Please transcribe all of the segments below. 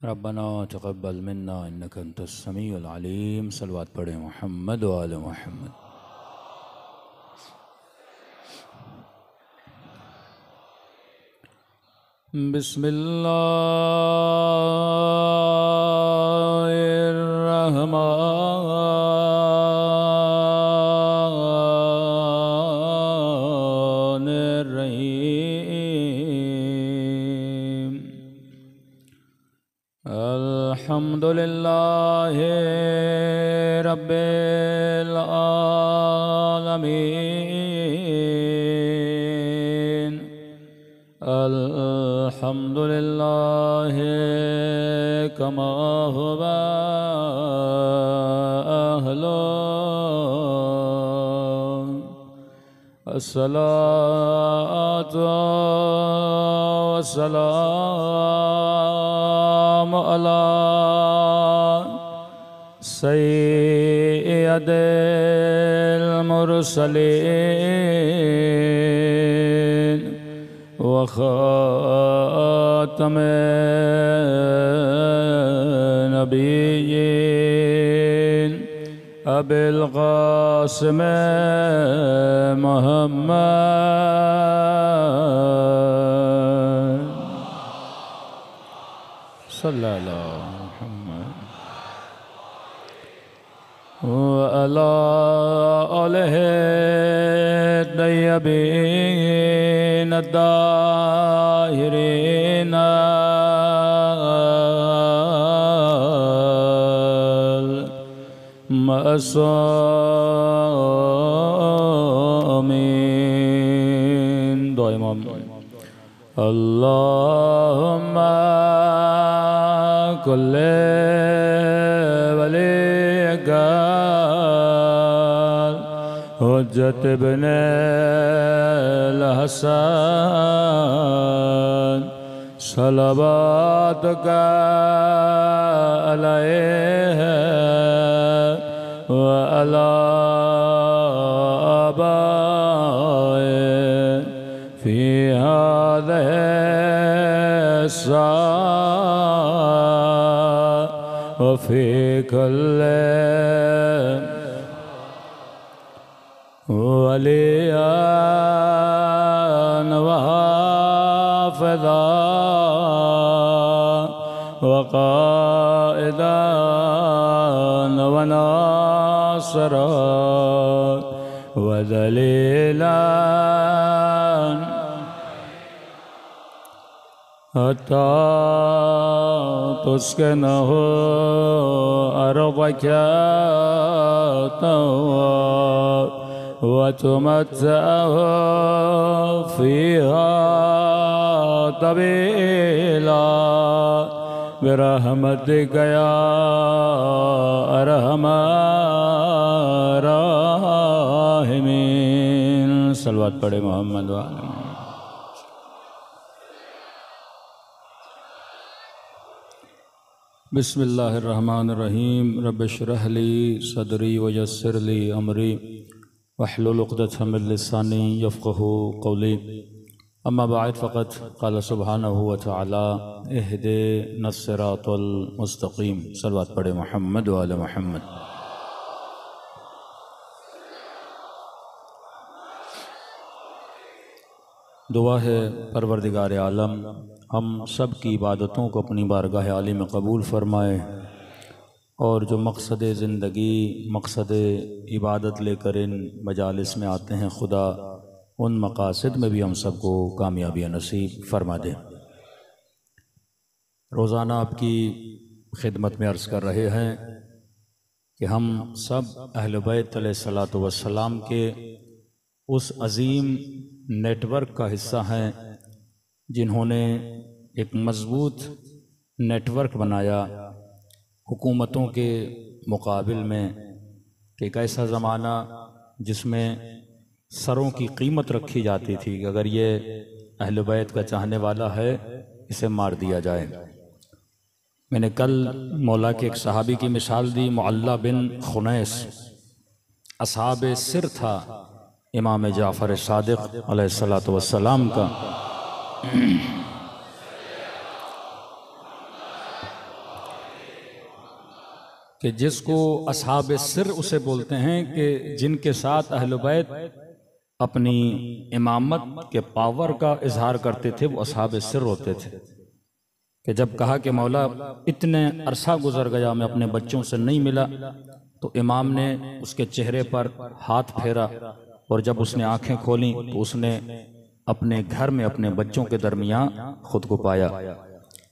रब्बना तक़ब्बल मिन्ना इन्नका अंतस समीउल अलीम। सलवात पढ़े मोहम्मद व आले मोहम्मद। बिस्मिल्लाहिर्रहमानिर्रहीम। अल्हम्दुलिल्लाहि रब्बिल आलमीन। अल्हम्दुलिल्लाहि कमा हुवा अहलो। अस्सलातु वस्सलामु अला सय्यदिल मुरसलीन व ख़ातमिन नबिय्यीन अबिल क़ासिम मुहम्मद सल्लल्लाहु अलैहि व अला आलिहि तय्यबीन अत्ताहिरीन मअसूमीन। दुआ इमाम। अल्लाहुम्मा कुल्ले वलिका हुज्जत इब्ने हसन सलवातुका अलैहि व अला आबाए फी हाज़िहि व फी कुल्लि वलियान व हाफ़िज़ा व क़ाइदान व नासिरा व दलीलान हत्ता तुस्किनहु अर्दक व तुमत्तिअहु फ़ीहा तवीला बिरहमतिक या अरहमर राहिमीन। सलवात पढ़े मोहम्मद व आले मोहम्मद। बिस्मिल्लाहिर्रहमानिर्रहीम। रब्बिश्रह ली सदरी व यस्सिर ली अमरी वहलुल उक़दतम मिन लिसानी यफ़क़हू क़ौली। अम्मा बअद फ़क़द क़ाल सुब्हानहू व तआला इहदिनस सिरातल मुस्तक़ीम। सलवात पढ़े मोहम्मद व आले मोहम्मद। दुआ है परवरदिगार आलम हम सब की इबादतों को अपनी बारगाह आली में कबूल फ़रमाए और जो मकसद ज़िंदगी मकसद इबादत लेकर इन मजालिस में आते हैं खुदा उन मकासद में भी हम सबको कामयाबी नसीब फरमा दे। रोज़ाना आपकी खिदमत में अर्ज़ कर रहे हैं कि हम सब अहले बैत अलैहिस्सलातु वस्सलाम के उस अज़ीम नेटवर्क का हिस्सा हैं जिन्होंने एक मज़बूत नेटवर्क बनाया हुकूमतों के मुकाबिल में कि एक ऐसा ज़माना जिसमें सरों की कीमत रखी जाती थी कि अगर ये अहले बैत का चाहने वाला है इसे मार दिया जाए। मैंने कल मौला के एक सहाबी की मिसाल दी, मुअल्ला बिन खुनैस असहाबे सिर था इमाम जाफ़र सादिक़ अलैहिस्सलातु वस्सलाम का। कि जिसको असहाब सिर उसे बोलते हैं कि जिनके साथ अहले बैत अपनी इमामत के पावर का इजहार करते थे, वो असहाब सिर होते थे। कि जब कहा कि मौला इतने अरसा गुजर गया मैं अपने बच्चों से नहीं मिला, तो इमाम ने उसके चेहरे पर हाथ फेरा और जब उसने आंखें खोली तो उसने अपने घर में अपने बच्चों के दरमियान खुद को पाया।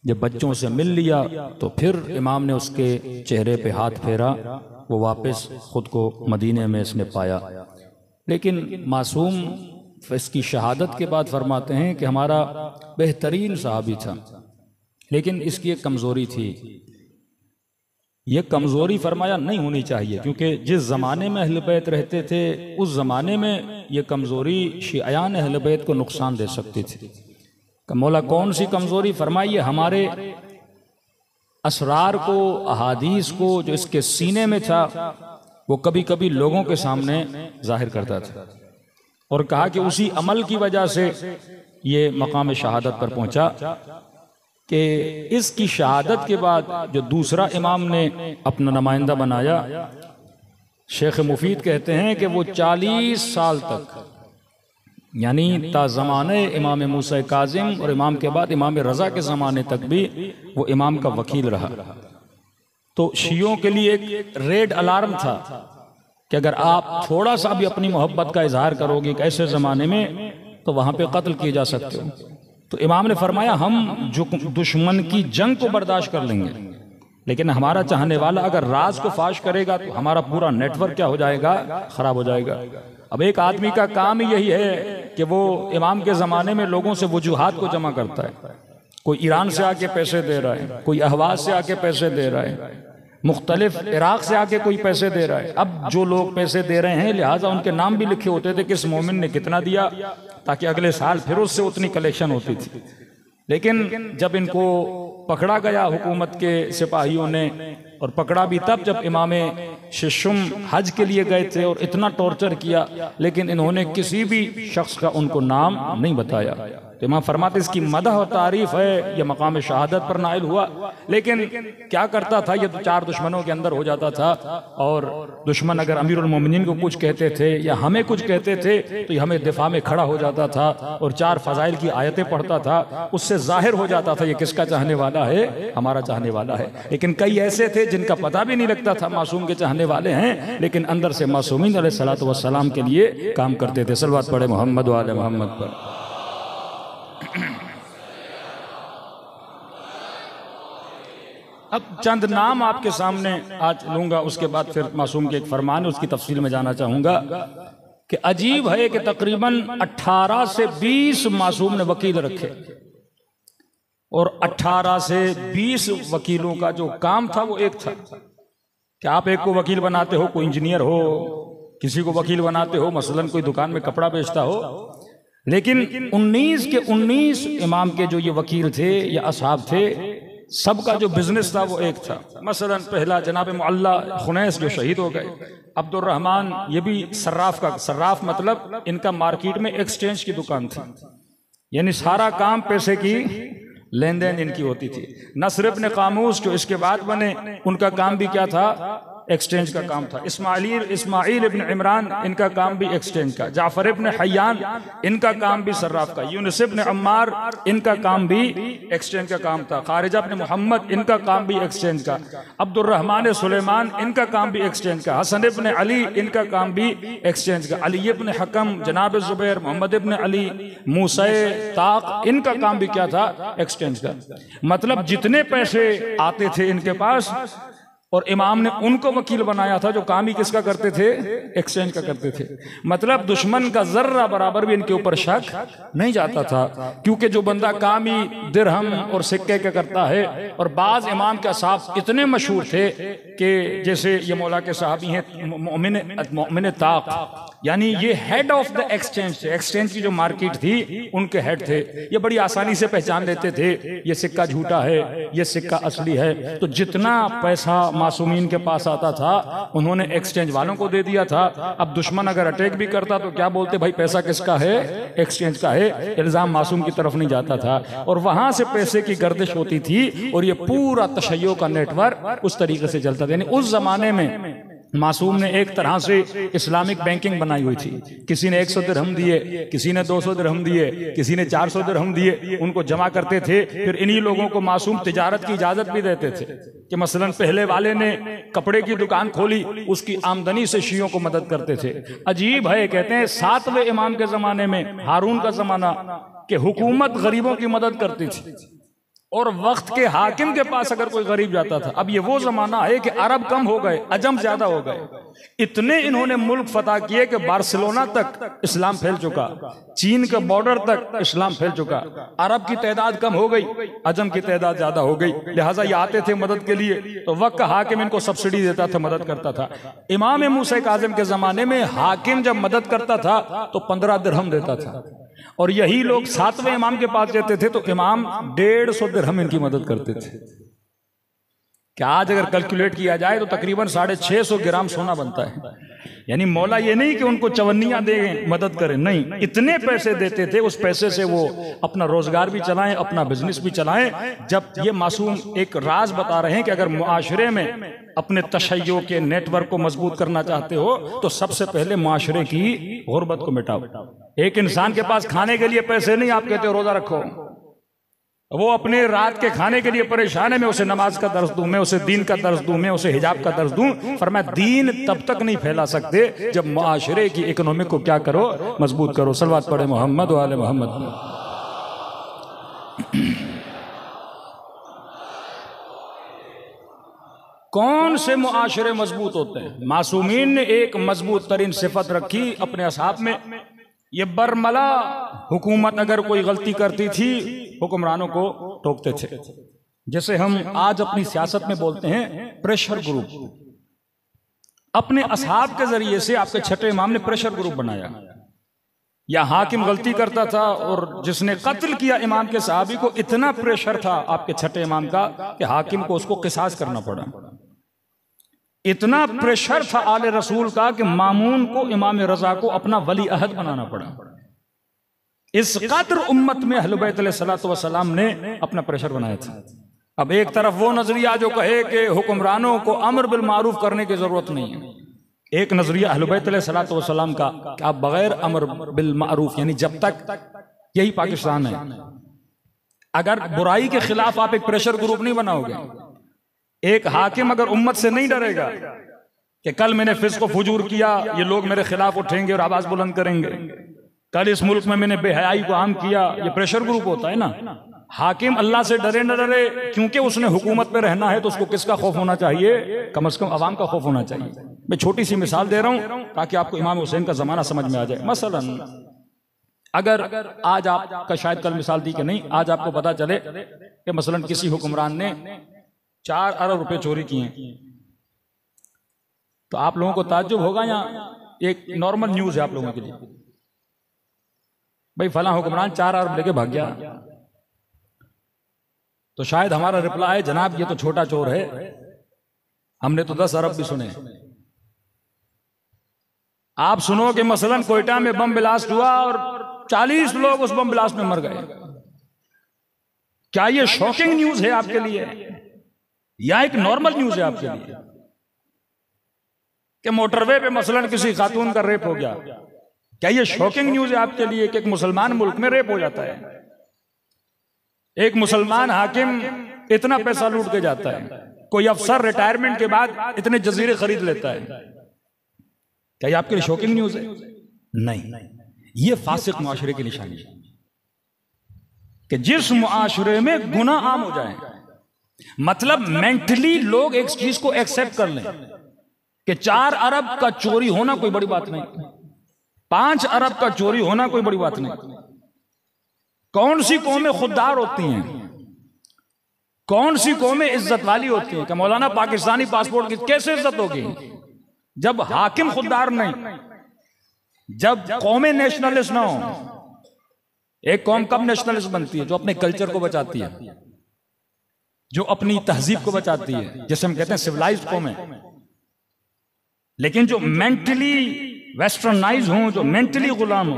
जब बच्चों से मिल लिया तो फिर इमाम ने उसके चेहरे पे हाथ फेरा, वो वापस खुद को मदीने में इसने पाया। लेकिन मासूम इसकी शहादत के बाद फरमाते हैं कि हमारा बेहतरीन सहाबी था, लेकिन इसकी एक कमज़ोरी थी। ये कमज़ोरी फरमाया नहीं होनी चाहिए, क्योंकि जिस ज़माने में अहले बैत रहते थे उस ज़माने में ये कमज़ोरी शियान अहले बैत को नुकसान दे सकती थी। मौला कौन सी कमज़ोरी फरमाई? हमारे असरार को, अहादीस को जो इसके सीने में था वो कभी कभी लोगों के सामने जाहिर करता था, और कहा कि उसी अमल की वजह से ये मकाम शहादत पर पहुंचा। कि इसकी शहादत के बाद जो दूसरा इमाम ने अपना नुमाइंदा बनाया, शेख मुफीद कहते हैं कि वो 40 साल तक, यानी ता ज़माने इमाम मूसा काज़िम और इमाम के बाद इमाम रज़ा के ज़माने तक भी वो इमाम का वकील रहा। तो शियों के लिए एक रेड अलार्म था कि अगर आप थोड़ा सा भी अपनी मोहब्बत का इजहार करोगे कि ऐसे ज़माने में, तो वहाँ पे कत्ल किए जा सकते हो। तो इमाम ने फरमाया हम जो दुश्मन की जंग को बर्दाश्त कर लेंगे, लेकिन हमारा चाहने वाला अगर राज को फाश करेगा तो हमारा पूरा नेटवर्क क्या हो जाएगा? खराब हो जाएगा। अब एक आदमी का काम ही यही है कि वो इमाम के ज़माने में लोगों से वजूहात को जमा करता है। कोई ईरान से आके पैसे दे रहा है, कोई अहवाज से आके पैसे दे रहा है, मुख्तलिफ इराक से आके कोई पैसे दे रहा है। अब जो लोग पैसे दे रहे हैं लिहाजा उनके नाम भी लिखे होते थे किस मोमिन ने कितना दिया, ताकि अगले साल फिर उससे उतनी कलेक्शन होती थी। लेकिन जब इनको पकड़ा गया हुकूमत के सिपाहियों ने, और पकड़ा भी तब जब इमाम शिशुम हज के लिए गए थे और इतना टॉर्चर किया, लेकिन इन्होंने किसी भी शख्स का उनको नाम नहीं बताया। तो इमाम फरमाते इसकी मदह और तारीफ है, यह मकाम शहादत पर नाइल हुआ। लेकिन क्या करता था, ये तो 4 दुश्मनों के अंदर हो जाता था, और दुश्मन अगर अमीरुल मोमिनीन को कुछ कहते थे या हमें कुछ कहते थे तो ये हमें दिफा में खड़ा हो जाता था और 4 फजाइल की आयतें पढ़ता था। उससे जाहिर हो जाता था ये किसका चाहने वाला है? हमारा चाहने वाला है। लेकिन कई ऐसे थे जिनका पता भी नहीं लगता था मासूम के चाहने वाले हैं, लेकिन अंदर से मासूमीन अलैहिस्सलातु वस्सलाम के लिए काम करते थे। सल्लल्लाहु पढ़े मोहम्मद व आले मोहम्मद पर। अब चंद नाम आपके सामने आज लूंगा, उसके बाद फिर मासूम के एक फरमान है उसकी तफसील में जाना चाहूंगा। कि अजीब है कि तकरीबन 18 से 20 मासूम ने वकील रखे, और 18 से 20 वकीलों का जो काम था वो एक था कि आप एक को वकील बनाते हो, कोई इंजीनियर हो, किसी को वकील बनाते हो मसलन कोई दुकान में कपड़ा बेचता हो। लेकिन 19 के 19 इमाम के जो ये वकील थे या असहाब थे, सबका जो बिजनेस था वो एक था। मसलन पहला जनाब मुअल्ला खुनैस जो शहीद हो गए, अब्दुर्रहमान ये भी सर्राफ का, सर्राफ मतलब इनका मार्केट में एक्सचेंज की दुकान थी, यानी सारा काम पैसे की लेन देन इनकी होती थी। नसर इब्न कामूस जो इसके बाद बने, उनका काम भी क्या था? एक्सचेंज का काम था। इस्माइल इब्न इमरान इनका काम भी एक्सचेंज का। जाफर इब्न हयान इनका काम भी सर्राफ का। यूनुस इब्न अम्मार इनका काम भी एक्सचेंज का काम था। खारिजा इब्न मोहम्मद इनका काम भी एक्सचेंज का। अब्दुर्रहमान सुलेमान इनका काम भी एक्सचेंज का। हसन इब्न अली इनका काम भी एक्सचेंज का। अली इब्न हकम, जनाब जुबैर, मोहम्मद इब्न अली, मूसा ताक इनका काम भी क्या था? एक्सचेंज का। मतलब जितने पैसे आते थे इनके पास, और इमाम ने उनको वकील बनाया था जो काम ही किसका करते थे? एक्सचेंज का करते थे। मतलब दुश्मन का जर्रा बराबर भी इनके ऊपर शक नहीं जाता था, क्योंकि जो बंदा काम ही दिरहम और सिक्के का करता है। और बाज इमाम के असहाब इतने मशहूर थे कि जैसे ये मौला के सहाबी हैं मोमिन ताक, यानी ये हेड ऑफ द एक्सचेंज थे, एक्सचेंज की जो मार्केट थी उनके हेड थे। ये बड़ी आसानी से पहचान लेते थे ये सिक्का झूठा है, ये सिक्का असली है। तो जितना पैसा मासूमीन के पास आता था उन्होंने एक्सचेंज वालों को दे दिया था। अब दुश्मन अगर अटैक भी करता तो क्या बोलते, भाई पैसा किसका है, एक्सचेंज का है। इल्जाम मासूम की तरफ नहीं जाता था और वहां से पैसे की गर्दिश होती थी और ये पूरा तशय्यो का नेटवर्क उस तरीके से चलता था। यानी उस जमाने में मासूम ने एक तरह से इस्लामिक बैंकिंग बनाई हुई थी। किसी ने 100 दिरहम दिए, किसी ने 200 दिरहम दिए, किसी ने 400 दिरहम दिए, उनको जमा करते थे। फिर इन्हीं लोगों को मासूम तिजारत की इजाजत भी देते थे कि मसलन पहले वाले ने कपड़े की दुकान खोली, उसकी आमदनी से शियों को मदद करते थे। अजीब है, कहते हैं 7वें इमाम के जमाने में, हारून का जमाना, कि हुकूमत गरीबों की मदद करती थी और वक्त के हाकिम के पास अगर कोई गरीब जाता था। अब ये वो जमाना है कि अरब कम हो गए, अजम ज्यादा हो गए। इतने इन्होंने मुल्क फतह किए कि बार्सिलोना तक इस्लाम फैल चुका, चीन के बॉर्डर तक इस्लाम फैल चुका। अरब की तादाद कम हो गई, अजम की तादाद ज्यादा हो गई। लिहाजा ये आते थे मदद के लिए तो वक्त का हाकिम इनको सब्सिडी देता था, मदद करता था। इमाम मूसा काज़िम के जमाने में हाकिम जब मदद करता था तो 15 दिरहम देता था और यही लोग 7वें इमाम के पास जाते थे तो इमाम 150 दिरहम इनकी मदद करते थे। क्या आज अगर कैलकुलेट किया जाए तो तकरीबन 650 ग्राम सोना बनता है। यानी मौला ये नहीं कि उनको चवन्नियां दे मदद करें, नहीं, इतने पैसे देते थे, उस पैसे से वो अपना रोजगार भी चलाएं, अपना बिजनेस भी चलाएं। जब ये मासूम एक राज बता रहे हैं कि अगर मुआशरे में अपने तशय्यो के नेटवर्क को मजबूत करना चाहते हो तो सबसे पहले मुआशरे की गुर्बत को मिटाओ। एक इंसान के पास खाने के लिए पैसे नहीं, आप कहते हो रोजा रखो, वो अपने रात के खाने के लिए परेशान है, मैं उसे नमाज का दर्स दूं, मैं उसे दीन का दर्स दूं, मैं उसे हिजाब का दर्स दूं। फरमाया दीन तब तक नहीं फैला सकते जब मुआशरे की इकोनॉमी को क्या करो, मजबूत करो। सलवात पढ़े मोहम्मद व आले मोहम्मद। कौन से मुआशरे मजबूत होते हैं? मासूमीन ने एक मजबूत तरीन सिफत रखी अपने असहाब में। ये बरमला हुकूमत अगर कोई गलती करती थी हुक्मरानों को टोकते थे। जैसे हम आज अपनी सियासत में बोलते हैं प्रेशर ग्रुप। अपने असहाब के जरिए से आपके छठे इमाम ने प्रेशर ग्रुप बनाया। या हाकिम गलती करता था और जिसने कत्ल किया इमाम के सहाबी को, इतना प्रेशर था आपके छठे इमाम का कि हाकिम को उसको किसास करना पड़ा। इतना प्रेशर था आले रसूल का कि मामून को, इमाम रजा को अपना वली अहद बनाना पड़ा। इस कदर उम्मत में अहले बैत अलैहिस्सलातु वस्सलाम ने अपना प्रेशर बनाया था। अब एक तरफ वो नजरिया जो कहे कि हुक्मरानों को अमर बिल मारूफ करने की जरूरत नहीं है, एक नजरिया अहले बैत अलैहिस्सलातु वस्सलाम का कि आप बगैर अमर बिल मारूफ, यानी जब तक, यही पाकिस्तान है, अगर बुराई के खिलाफ आप एक प्रेशर ग्रुप नहीं बनाओगे, एक हाकिम अगर उम्मत से नहीं डरेगा कि कल मैंने फिस्क व फुजूर किया, ये लोग मेरे खिलाफ उठेंगे और आवाज बुलंद करेंगे, कल इस मुल्क में मैंने बेहयाई को आम किया, ये प्रेशर ग्रुप होता है ना। हाकिम अल्लाह से डरे न डरे, क्योंकि उसने हुकूमत पे रहना है तो उसको किसका खौफ होना चाहिए? कम से कम अवाम का खौफ होना चाहिए। मैं छोटी सी मिसाल दे रहा हूं ताकि आपको इमाम हुसैन का जमाना समझ में आ जाए। मसलन अगर आज आपका शायद कल मिसाल दी कि नहीं, आज आपको पता चले कि मसलन किसी हुक्मरान ने 4 अरब रुपए चोरी किए, तो आप लोगों को ताज्जुब होगा या एक नॉर्मल न्यूज है आप लोगों के लिए? भाई फला हुक्मरान 4 अरब लेके भाग गया, तो शायद हमारा रिप्लाई है, जनाब ये तो छोटा चोर है, हमने तो 10 अरब भी सुने। आप सुनो कि मसलन कोयटा में बम ब्लास्ट हुआ और 40 लोग उस बम ब्लास्ट में मर गए। क्या ये शॉकिंग न्यूज है आपके लिए या एक नॉर्मल न्यूज है आपके लिए? कि मोटरवे पे मसलन किसी खातून का रेप हो गया, क्या ये शॉकिंग न्यूज है आपके लिए कि एक मुसलमान मुल्क में रेप हो जाता है? एक मुसलमान हाकिम इतना पैसा लूट के जाता है, कोई अफसर रिटायरमेंट के बाद इतने जजीरे खरीद लेता है, क्या ये आपके लिए शॉकिंग न्यूज है? नहीं, ये फासिक मुआशरे की निशानी है कि जिस मुआशरे में गुनाह आम हो जाए, मतलब मेंटली लोग एक चीज को एक्सेप्ट कर लें कि 4 अरब का चोरी होना कोई बड़ी बात नहीं, 5 अरब का चोरी होना कोई बड़ी बात नहीं। कौन सी कौमें खुददार होती हैं, कौन सी कौमें इज्जत वाली होती हैं? कि मौलाना पाकिस्तानी पासपोर्ट की कैसे इज्जत होगी जब हाकिम खुददार नहीं? जब कौमें नेशनलिस्ट ना हो, एक कौम कब नेशनलिस्ट बनती है? जो अपने कल्चर को बचाती है, जो अपनी तहजीब को बचाती है, जैसे हम कहते हैं सिविलाइज्ड कौमें। लेकिन जो मेंटली वेस्टर्नाइज हों, जो मेंटली गुलाम हो,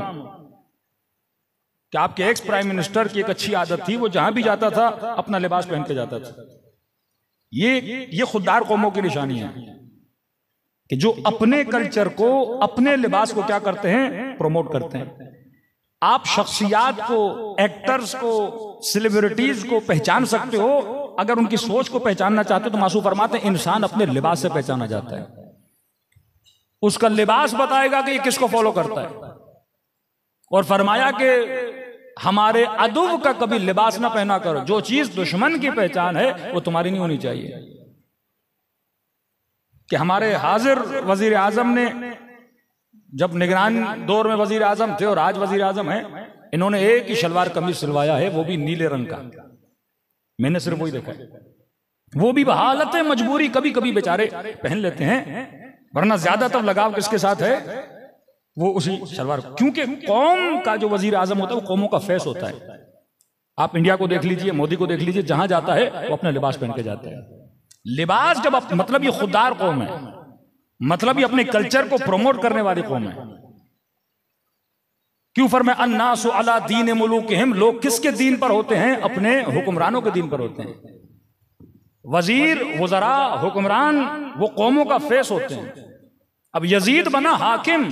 कि आपके एक्स प्राइम मिनिस्टर की एक अच्छी आदत थी, वो जहां भी जाता था अपना लिबास पहन के जाता था। ये खुददार कौमों की निशानी है कि जो अपने कल्चर को, अपने लिबास को क्या करते हैं? प्रमोट करते हैं। आप शख्सियात को, एक्टर्स को, सेलिब्रिटीज को पहचान सकते हो। अगर उनकी सोच को पहचानना चाहते हो तो मासूम फरमाते हैं इंसान अपने लिबास से पहचाना जाता है। उसका लिबास बताएगा कि ये किसको फॉलो करता है। और फरमाया कि हमारे अदुव का कभी लिबास ना पहना करो। जो चीज दुश्मन की पहचान है वो तुम्हारी नहीं होनी चाहिए। कि हमारे हाजिर वजीर आजम ने, जब निगरान दौर में वजीर आजम थे और आज वजीर आजम है, इन्होंने एक ही शलवार कमीज सिलवाया है, वो भी नीले रंग का। मैंने सिर्फ वही देखा है। वो भी बहालत मजबूरी, कभी कभी बेचारे पहन लेते हैं, वरना ज्यादातर लगाव किसके साथ है? वो उसी शलवार। क्योंकि कौम का जो वजीर आजम होता है वो कौमों का फेस होता है। आप इंडिया को देख लीजिए, मोदी को देख लीजिए, जहां जाता है वो अपना लिबास पहन के जाता है। लिबास जब मतलब ये खुददार कौम है, मतलब ये अपने कल्चर को प्रमोट करने वाली कौम है। क्यों फरमाया अन्नासु अला दीन मुलूकिहिम, लोग किसके दीन पर होते हैं? अपने हुक्मरानों के दीन पर होते हैं। वजीर, वज़रा, हुक्मरान वो कौमों का फेस होते हैं। अब यजीद बना हाकिम,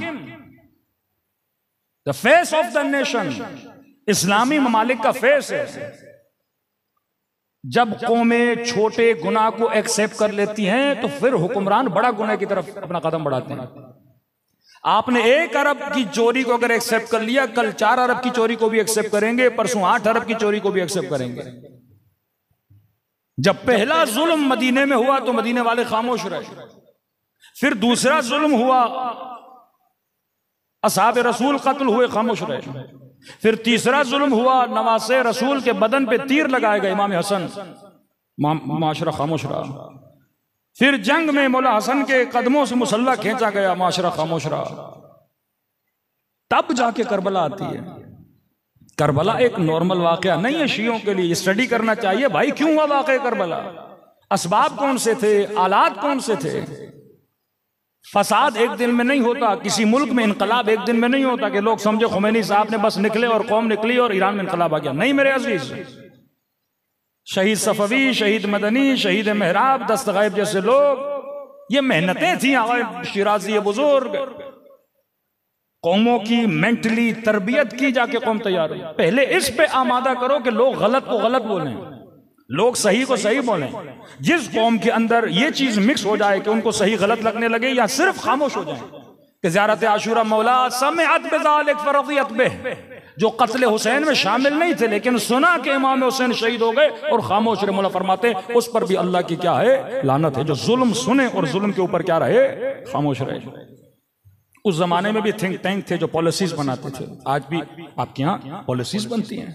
the face of the nation, इस्लामी ममालिक का फेस है। जब कौमें छोटे गुनाह को एक्सेप्ट कर लेती हैं तो फिर हुक्मरान बड़ा गुनाह की तरफ अपना कदम बढ़ाते हैं। आपने 1 अरब की चोरी को अगर एक्सेप्ट कर लिया, कल 4 अरब की चोरी को भी एक्सेप्ट करेंगे, परसों 8 अरब की चोरी को भी एक्सेप्ट करेंगे। जब पहला जुल्म मदीने में हुआ तो मदीने वाले खामोश रहे। फिर दूसरा जुल्म हुआ, असहाब रसूल कत्ल हुए, खामोश रहे। फिर तीसरा जुल्म हुआ, नवासे रसूल के बदन पे तीर लगाए गए, इमाम हसन, माशरा खामोश रहा। फिर जंग में मौला हसन के कदमों से मुसल्ला खींचा गया, माशरा खामोश रहा। तब जाके करबला आती है। करबला एक नॉर्मल वाकया नहीं है शियों के लिए, स्टडी करना चाहिए भाई, क्यों हुआ वाकया करबला, असबाब कौन से थे, आलात कौन से थे। फसाद एक दिन में नहीं होता, किसी मुल्क में इनकलाब एक दिन में नहीं होता कि लोग समझे खुमैनी साहब ने बस निकले और कौम निकली और ईरान में इनकलाब आ गया। नहीं मेरे अजीज, शहीद सफवी, शहीद मदनी, शहीद मेहराब, दस्तगायब जैसे लोग, ये मेहनतें थी आगे शिराजी बुजुर्ग। कौमों की मेंटली तरबियत की जाके कौम तैयार हुई। पहले इस पे आमादा करो कि लोग गलत को गलत बोलें, लोग सही को सही बोलें। जिस कौम के अंदर ये चीज मिक्स हो जाए कि उनको सही गलत लगने लगे या सिर्फ खामोश हो जाए कि ज़ियारत आशूरा मौला समिअत बिज़ालिक फरज़ियत बिह, जो कत्ल हुसैन में शामिल नहीं थे लेकिन सुना कि इमाम हुसैन शहीद हो गए और खामोश रहे, मौला फरमाते उस पर भी अल्लाह की क्या है? लानत है। जो जुल्म सुने और जुल्म के ऊपर क्या रहे? खामोश रहे। उस जमाने में भी थिंक टैंक थे जो पॉलिसीज बनाते थे। आज भी आपके यहाँ पॉलिसीज बनती हैं।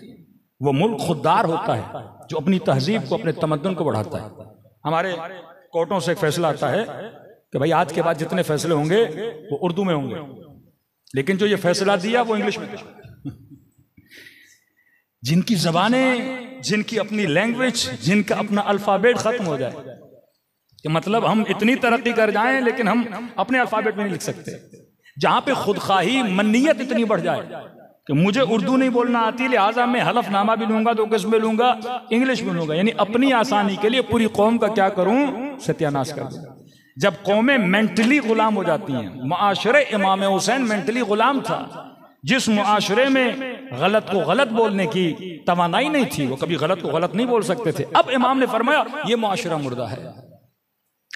वो मुल्क खुददार होता है जो अपनी तहजीब को, अपने तमद्दुन को बढ़ाता है। हमारे कोर्टों से एक फैसला आता है कि भाई आज के बाद जितने फैसले होंगे वो उर्दू में होंगे, लेकिन जो ये फैसला दिया वो इंग्लिश में। जिनकी जबानें, जिनकी अपनी लैंग्वेज, जिनका अपना अल्फाबेट खत्म हो जाए, कि मतलब हम इतनी तरक्की कर जाएं लेकिन हम अपने अल्फाबेट में नहीं लिख सकते। जहां पे खुदखाही, मन्नियत इतनी बढ़ जाए कि मुझे उर्दू नहीं बोलना आती, लिहाजा मैं हलफनामा भी लूंगा तो किस में लूंगा? इंग्लिश में लूंगा। यानी अपनी आसानी के लिए पूरी कौम का क्या करूं? सत्यानाश कर दूं। जब कौमें मेंटली गुलाम हो जाती हैं, मुआशरे इमाम हुसैन मेंटली गुलाम था। जिस मुआशरे में गलत को गलत बोलने की तवानाई नहीं थी, वो कभी गलत को गलत नहीं बोल सकते थे। अब इमाम ने फरमाया ये मुआशरा मुर्दा है।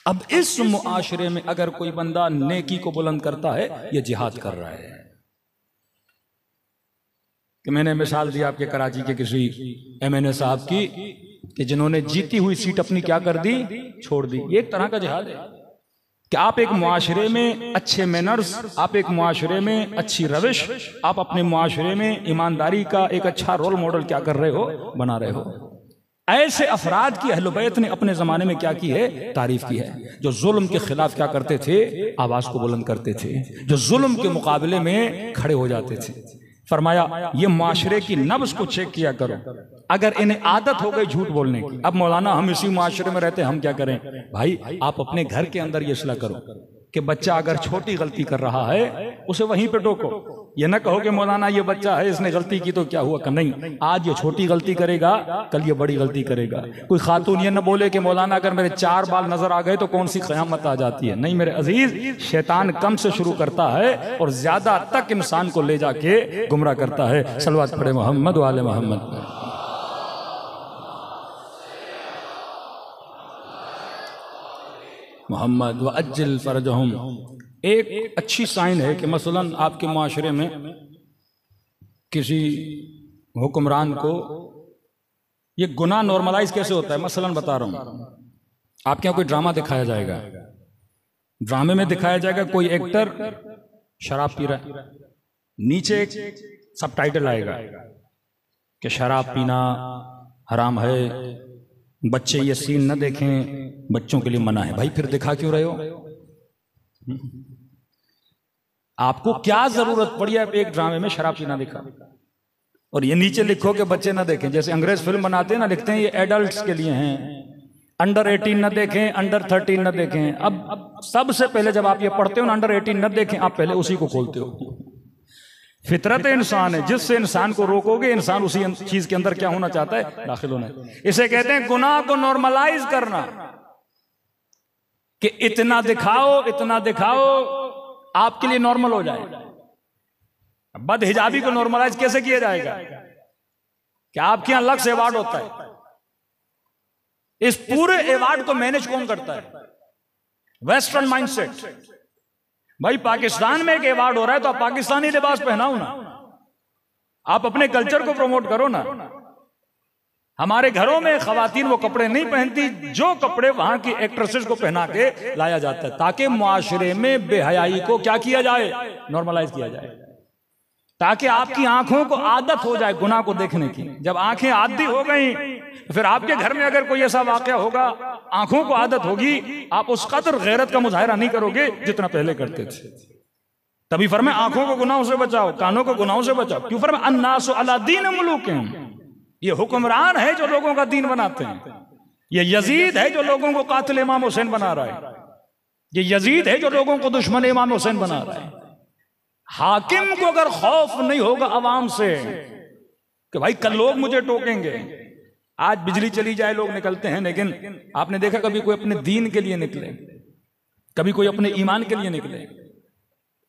अब इस मुआशरे में अगर कोई बंदा नेकी को बुलंद करता है, ये जिहाद कर रहा है। कि मैंने मिसाल दी आपके कराची के किसी MNA साहब की कि जिन्होंने जीती हुई सीट अपनी क्या कर दी? छोड़ दी। ये एक तरह का जिहाद है कि आप एक मुआशरे में अच्छे मैनर्स, आप एक मुआशरे में अच्छी रविश, आप अपने मुआशरे में ईमानदारी का एक अच्छा रोल मॉडल क्या कर रहे हो? बना रहे हो। ऐसे अफराद की अहले बैत ने अपने जमाने में क्या की है, तारीफ की है, जो जुल्म के खिलाफ क्या करते थे, आवाज को बुलंद करते थे, जो जुल्म के मुकाबले में खड़े हो जाते थे। फरमाया ये माशरे की नब्ज को चेक किया करो, अगर इन्हें आदत हो गई झूठ बोलने की। अब मौलाना हम इसी माशरे में रहते, हम क्या करें? भाई आप अपने घर के अंदर ये इस्लाह करो कि बच्चा अगर छोटी गलती कर रहा है उसे वहीं पे टोको। ये ना कहो कि मौलाना ये बच्चा है, इसने गलती की तो क्या हुआ, नहीं, आज ये छोटी गलती करेगा, कल ये बड़ी गलती करेगा। कोई खातून ये ना बोले कि मौलाना अगर मेरे 4 बाल नजर आ गए तो कौन सी क़यामत आ जाती है। नहीं मेरे अजीज, शैतान कम से शुरू करता है और ज्यादा तक इंसान को ले जाके गुमराह करता है। सलवात पढ़े मोहम्मद वाले मोहम्मद। मोहम्मद व अज्जल फरजहुम। एक अच्छी साइन है कि मसलन आपके माशरे में किसी हुक्मरान को ये गुनाह नॉर्मलाइज कैसे होता है। मसलन बता रहा हूं, आपके यहाँ कोई ड्रामा दिखाया जाएगा, ड्रामे में दिखाया जाएगा कोई एक्टर शराब पी रहा है, नीचे एक सबटाइटल आएगा कि शराब पीना हराम है, बच्चे ये सीन न देखें, बच्चों के लिए मना है। भाई फिर दिखा क्यों रहे हो? आपको क्या जरूरत पड़ी है एक ड्रामे में शराब पीना दिखा, और ये नीचे लिखो कि बच्चे ना देखें। जैसे अंग्रेज फिल्म बनाते हैं ना, लिखते हैं ये एडल्ट्स के लिए हैं, अंडर 18 न देखें, अंडर 13 न देखें। अब सबसे पहले जब आप ये पढ़ते हो ना अंडर 18 न देखें, आप पहले उसी को खोलते हो। फितरत इंसान है, जिससे इंसान को रोकोगे इंसान उसी चीज के अंदर क्या होना चाहता है, दाखिल होना। इसे कहते हैं गुनाह को नॉर्मलाइज करना, कि इतना दिखाओ, इतना दिखाओ आपके लिए नॉर्मल हो जाए। बदहिजाबी को नॉर्मलाइज कैसे किया जाएगा? क्या आपके यहां लक्स अवार्ड होता है? इस पूरे अवार्ड को मैनेज कौन करता है? Western mindset. भाई पाकिस्तान में एक अवार्ड हो रहा है तो आप पाकिस्तानी लिबास पहनाओ ना, आप अपने कल्चर को प्रमोट करो ना। हमारे घरों में खवातीन वो कपड़े नहीं पहनती जो कपड़े वहां की एक्ट्रेसेस को पहना के लाया जाता है, ताकि मुआशरे में बेहयाई को क्या किया जाए, नॉर्मलाइज किया जाए, ताकि आपकी आंखों को आदत हो जाए गुनाह को देखने की। जब आंखें आदी हो गई फिर आपके घर में अगर कोई ऐसा वाकया होगा, आंखों को आदत होगी, आप उस कदर गैरत का मुजाहिरा नहीं करोगे जितना पहले करते थे। तभी फरमाए आंखों को गुनाहों से बचाओ, कानों को गुनाहों से बचाओ। क्यों फरमाए अन्नासु अला दीन मुलूकिहिम, ये हुक्मरान है जो लोगों का दीन बनाते हैं। ये यजीद है जो लोगों को कातिल इमाम हुसैन बना रहा है, ये यजीद है जो लोगों को दुश्मन इमाम हुसैन बना रहा है। हाकिम को अगर खौफ नहीं होगा अवाम से कि भाई कल लोग मुझे टोकेंगे, आज बिजली चली जाए लोग निकलते हैं, लेकिन आपने देखा कभी कोई अपने दीन के लिए निकले, कभी कोई अपने ईमान के लिए निकले?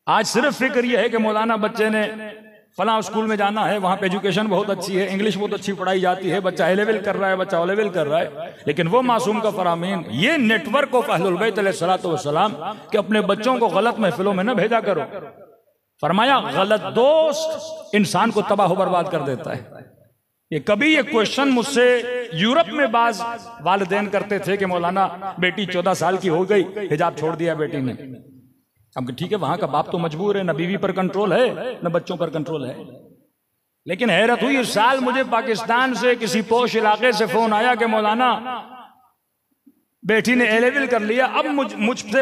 आज सिर्फ फिक्र यह है कि मौलाना बच्चे ने फलां स्कूल में जाना है, वहां पे एजुकेशन बहुत अच्छी है, इंग्लिश बहुत अच्छी पढ़ाई जाती है, बच्चा ए लेवल कर रहा है, बच्चा ओ लेवल कर रहा है, लेकिन वो मासूम का फरामीन। ये नेटवर्क ऑफ अहलुल बैत अलैहिस्सलातु वस्सलाम कि अपने बच्चों को गलत महफिलों में न भेजा करो। फरमाया गलत दोस्त इंसान को तबाह बर्बाद कर देता है। ये कभी ये क्वेश्चन मुझसे यूरोप में बाज वालिदैन करते थे कि मौलाना बेटी 14 साल की हो गई, हिजाब छोड़ दिया बेटी ने। अब ठीक है वहां का बाप तो मजबूर है, ना बीवी पर कंट्रोल है ना बच्चों पर कंट्रोल है। लेकिन हैरत हुई इस साल मुझे पाकिस्तान से किसी पोश इलाके से फोन आया कि मौलाना बेटी ने ए लेवल कर लिया, अब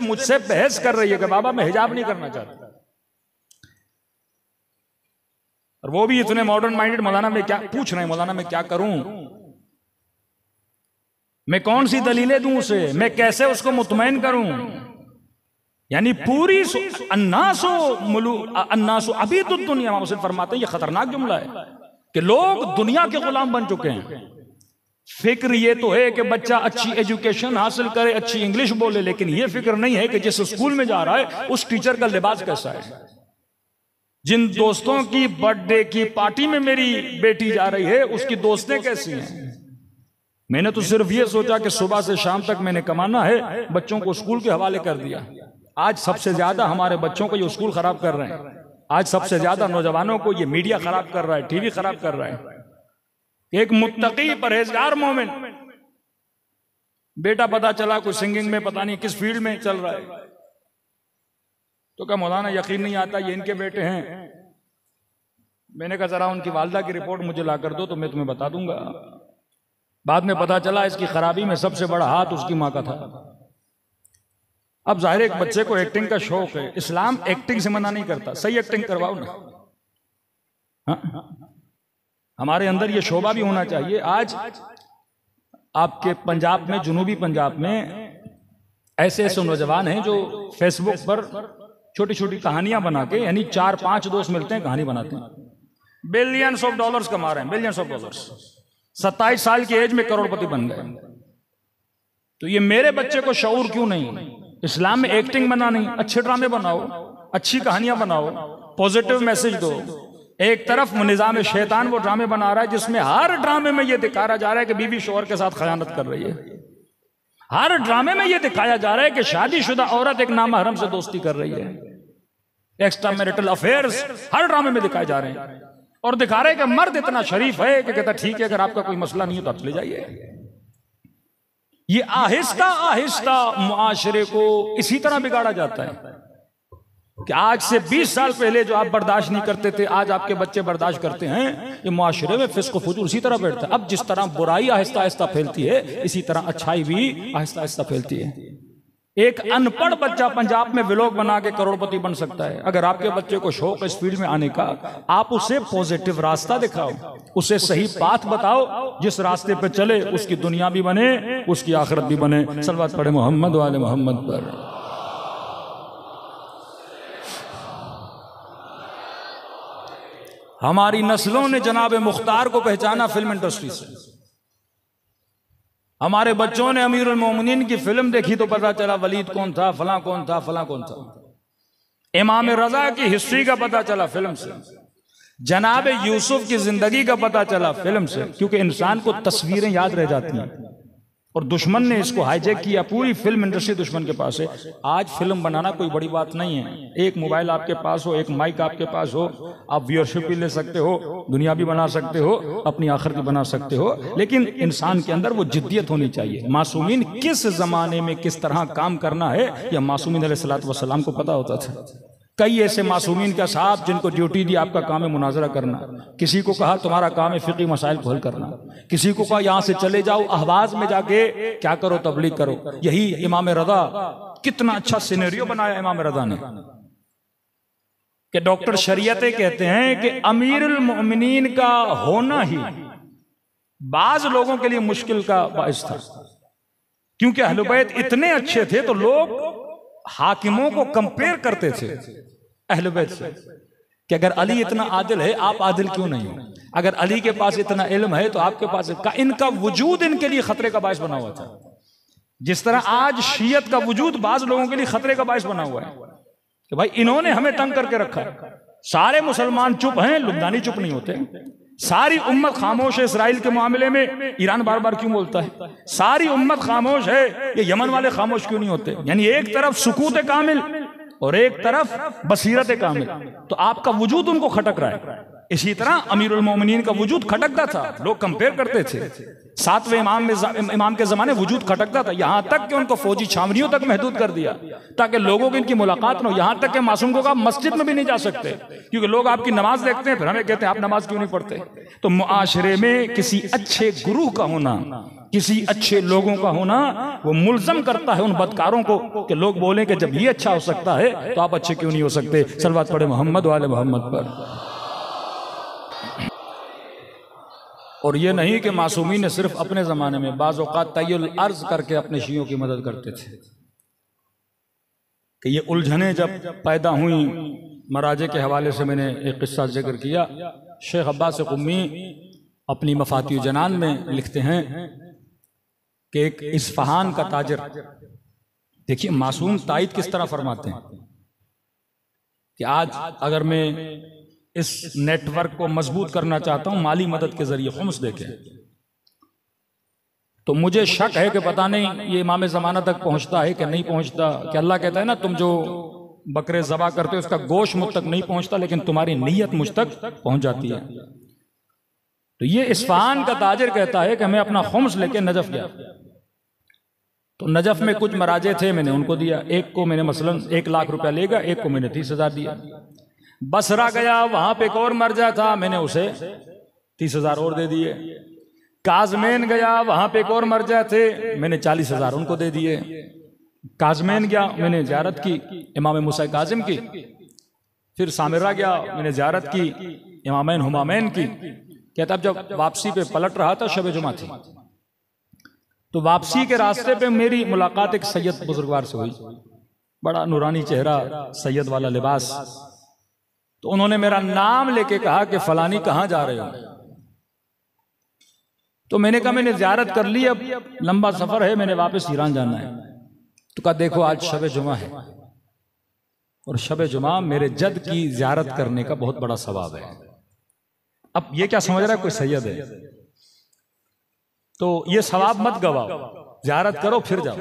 मुझसे बहस कर रही है कि बाबा मैं हिजाब नहीं करना चाहता। और वो भी इतने मॉडर्न माइंडेड, मौलाना मैं क्या पूछ रहे हैं, मौलाना मैं क्या करूं, मैं कौन सी दलीलें दूं उसे, मैं कैसे उसको मुतमईन करूं। यानी पूरी अन्नासु अभी तो दुनिया में फरमाते हैं, ये खतरनाक जुमला है कि लोग दुनिया के गुलाम बन चुके हैं। फिक्र ये तो है कि बच्चा अच्छी एजुकेशन हासिल करे, अच्छी इंग्लिश बोले, लेकिन ये फिक्र नहीं है कि जिस स्कूल में जा रहा है उस टीचर का लिबास कैसा है। जिन दोस्तों की बर्थडे की पार्टी में मेरी बेटी जा रही है उसकी दोस्तें कैसी हैं। मैंने तो सिर्फ ये सोचा कि सुबह से शाम तक मैंने कमाना है, बच्चों को स्कूल के हवाले कर दिया। आज सबसे ज्यादा हमारे बच्चों को ये स्कूल खराब कर रहे हैं, आज सबसे ज्यादा नौजवानों को ये मीडिया खराब कर रहा है, टीवी खराब कर रहा है। एक मुत्तकी परहेजगार मोमिन बेटा पता चला कुछ सिंगिंग में पता नहीं किस फील्ड में चल रहा है, तो क्या मौलाना यकीन नहीं आता ये इनके बेटे हैं। मैंने कहा जरा उनकी वालदा की रिपोर्ट मुझे ला कर दो तो मैं तुम्हें बता दूंगा। बाद में पता चला इसकी खराबी में सबसे बड़ा हाथ उसकी माँ का था। अब जाहिर एक बच्चे को एक्टिंग का शौक है, इस्लाम एक्टिंग से मना नहीं करता, सही एक्टिंग करवाओ ना। हाँ? हमारे अंदर ये शोभा भी होना चाहिए। आज आपके पंजाब में, जुनूबी पंजाब में ऐसे ऐसे नौजवान हैं जो फेसबुक पर छोटी छोटी कहानियां बना के, यानी 4-5 दोस्त मिलते हैं, कहानी बनाते हैं, बिलियंस ऑफ डॉलर्स कमा रहे हैं, बिलियंस ऑफ डॉलर्स। 27 साल की एज में करोड़पति बन गए। तो ये मेरे बच्चे को शऊर क्यों नहीं? इस्लाम में एक्टिंग बना नहीं, अच्छे ड्रामे बनाओ, अच्छी कहानियां बनाओ, पॉजिटिव मैसेज दो। एक तरफ निजाम शैतान वो ड्रामे बना रहा है जिसमें हर ड्रामे में ये दिखाया जा रहा है कि बीवी शोहर के साथ खयानत कर रही है। हर ड्रामे में ये दिखाया जा रहा है कि शादीशुदा औरत एक नामहरम से दोस्ती कर रही है। एक्स्ट्रा मैरिटल अफेयर्स हर ड्रामे में दिखाए जा रहे हैं, और दिखा रहे हैं कि मर्द इतना शरीफ है कि कहता ठीक है, अगर आपका कोई मसला नहीं है तो आप चले जाइए। ये आहिस्ता आहिस्ता मुआशरे को इसी तरह बिगाड़ा जाता है कि आज से 20 साल पहले जो आप बर्दाश्त नहीं करते थे, आज आपके बच्चे बर्दाश्त करते हैं। ये मुआशरे में फिस्क व फुजूर इसी तरह बैठता है। अब जिस तरह बुराई आहिस्ता आहिस्ता फैलती है, इसी तरह अच्छाई भी आहिस्ता आहिस्ता फैलती है। एक अनपढ़ बच्चा पंजाब में व्लॉग बना के करोड़पति बन सकता है। अगर आपके बच्चे को शौक है इस फील्ड में आने का, आप उसे पॉजिटिव रास्ता दिखाओ, उसे सही बात बताओ, जिस रास्ते पे चले उसकी दुनिया भी बने, उसकी आखिरत भी बने। सल्लल्लाहु पढ़े मोहम्मद वाले मोहम्मद पर। हमारी नस्लों ने जनाब मुख्तार को पहचाना फिल्म इंडस्ट्री से। हमारे बच्चों ने अमीरुल मोमिनीन की फिल्म देखी तो पता चला वलीद कौन था, फलां कौन था, फलां कौन था। इमाम रजा की हिस्ट्री का पता चला फिल्म से। जनाब यूसुफ की जिंदगी का पता चला फिल्म से, क्योंकि इंसान को तस्वीरें याद रह जाती हैं। और दुश्मन ने इसको हाईजैक किया, पूरी फिल्म इंडस्ट्री दुश्मन के पास है। आज फिल्म बनाना कोई बड़ी बात नहीं है। एक मोबाइल आपके पास हो, एक माइक आपके पास हो, आप व्यूअरशिप भी ले सकते हो, दुनिया भी बना सकते हो, अपनी आखिरत भी बना सकते हो। लेकिन इंसान के अंदर वो जिद्दियत होनी चाहिए। मासूमीन किस जमाने में किस तरह काम करना है, यह मासूमीन अलैहिस्सलातु वस्सलाम को पता होता था। कई ऐसे मासूमीन का साहब जिनको ड्यूटी दी, आपका काम है मुनाजरा करना। किसी को कहा तुम्हारा काम है फिक़ी मसाइल को हल करना। किसी को कहा यहां से चले जाओ, अहवाज में जाके क्या करो, तबलीग करो। यही इमाम रज़ा, कितना अच्छा सिनेरियो बनाया इमाम रज़ा ने कि डॉक्टर शरीयतें कहते हैं कि अमीरुल मोमिनीन का होना ही बाज लोगों के लिए मुश्किल का बाइस था, क्योंकि अहले बैत इतने अच्छे थे तो लोग हाकिमों को कंपेयर करते थे अहले बैत से कि अगर अली इतना आदिल है, आप आदिल क्यों नहीं हो? अगर अली के पास इतना इल्म है तो आपके पास इनका वजूद इनके लिए खतरे का बायस बना हुआ था। जिस तरह आज शियत का वजूद बाज लोगों के लिए खतरे का बायस बना हुआ है कि भाई इन्होंने हमें तंग करके रखा है। सारे मुसलमान चुप हैं, लुबनानी चुप नहीं होते। सारी उम्मत खामोश है इसराइल के मामले में, ईरान बार बार क्यों बोलता है? सारी उम्मत खामोश है, ये यमन वाले खामोश क्यों नहीं होते? यानी एक तरफ सुकूत कामिल और एक तरफ बसीरत कामिल, तो आपका वजूद उनको खटक रहा है। इसी तरह अमीरुल मोमिनीन का वजूद खटकता था, लोग कंपेयर करते थे। 7वें इमाम के जमाने वजूद खटकता था, यहां तक कि उनको फौजी छावनियों तक महदूद कर दिया ताकि लोगों की इनकी मुलाकात न हो। यहां तक कि मासूम को आप मस्जिद में भी नहीं जा सकते, क्योंकि लोग आपकी नमाज देखते हैं, फिर हमें कहते हैं आप नमाज क्यों नहीं पढ़ते। तो मुआशरे में किसी अच्छे गुरु का होना, किसी अच्छे लोगों का होना, वो मुल्ज़म करता है उन बदकारों को कि लोग बोलें कि जब ये अच्छा हो सकता है तो आप अच्छे क्यों नहीं हो सकते। सल्लल्लाहु पढ़े मोहम्मद वाले मोहम्मद पर। और ये नहीं कि मासूमी ने सिर्फ अपने ज़माने में, बाज़ औक़ात तय्युल अर्ज़ करके अपने शियों की मदद करते थे कि ये उलझनें जब पैदा हुई, मराजे के हवाले से मैंने एक किस्सा जिक्र किया। शेख अब्बास क़ुम्मी अपनी मफ़ातिह जनान में लिखते हैं कि एक इस्फ़हान का ताजिर, देखिए मासूम तायद किस तरह फरमाते हैं कि आज अगर मैं इस नेटवर्क को मजबूत करना चाहता हूं माली मदद के जरिए, खुम्स देखें, तो मुझे शक है कि पता नहीं ये इमाम ज़माना तक पहुंचता है कि नहीं पहुंचता। कि अल्लाह कहता है ना, तुम जो बकरे ज़बा करते हो उसका गोश्त मुझ तक नहीं पहुंचता, लेकिन तुम्हारी नीयत मुझ तक पहुंच जाती है। तो ये इस्फहान का ताजिर कहता है कि मैं अपना खुम्स लेके नजफ गया, तो नजफ में कुछ मराजे थे, मैंने उनको दिया। एक को मैंने मसलन 1 लाख रुपया लेगा, एक को मैंने 30,000 दिया। बसरा गया, वहां पे एक और मरजा था, मैंने उसे 30,000 और दे दिए। काजमैन गया, वहां पे एक और मर्जा थे, मैंने 40,000 उनको दे दिए। काजमैन गया, मैंने ज़ियारत की इमाम मूसा काजिम की। फिर सामिरा गया, मैंने ज़ियारत की इमामैन हुमामैन की। कहता अब जब वापसी पे पलट रहा था, शब जुमा थी, तो वापसी के रास्ते पे मेरी मुलाकात एक सैयद बुजुर्गवार से हुई। बड़ा नूरानी चेहरा, सैयद वाला लिबास। तो उन्होंने मेरा नाम लेके कहा कि फलानी कहाँ जा रहे हो। तो मैंने कहा मैंने ज़ियारत कर ली, अब लंबा सफर है, मैंने वापस ईरान जाना है। तो कहा देखो आज शब जुमा है, और शब जुमा मेरे जद की ज़ियारत करने का बहुत बड़ा सवाब है। अब ये क्या समझ रहा है, कोई सैयद है तो ये सवाब मत गवाओ, ज़ियारत करो फिर जाओ।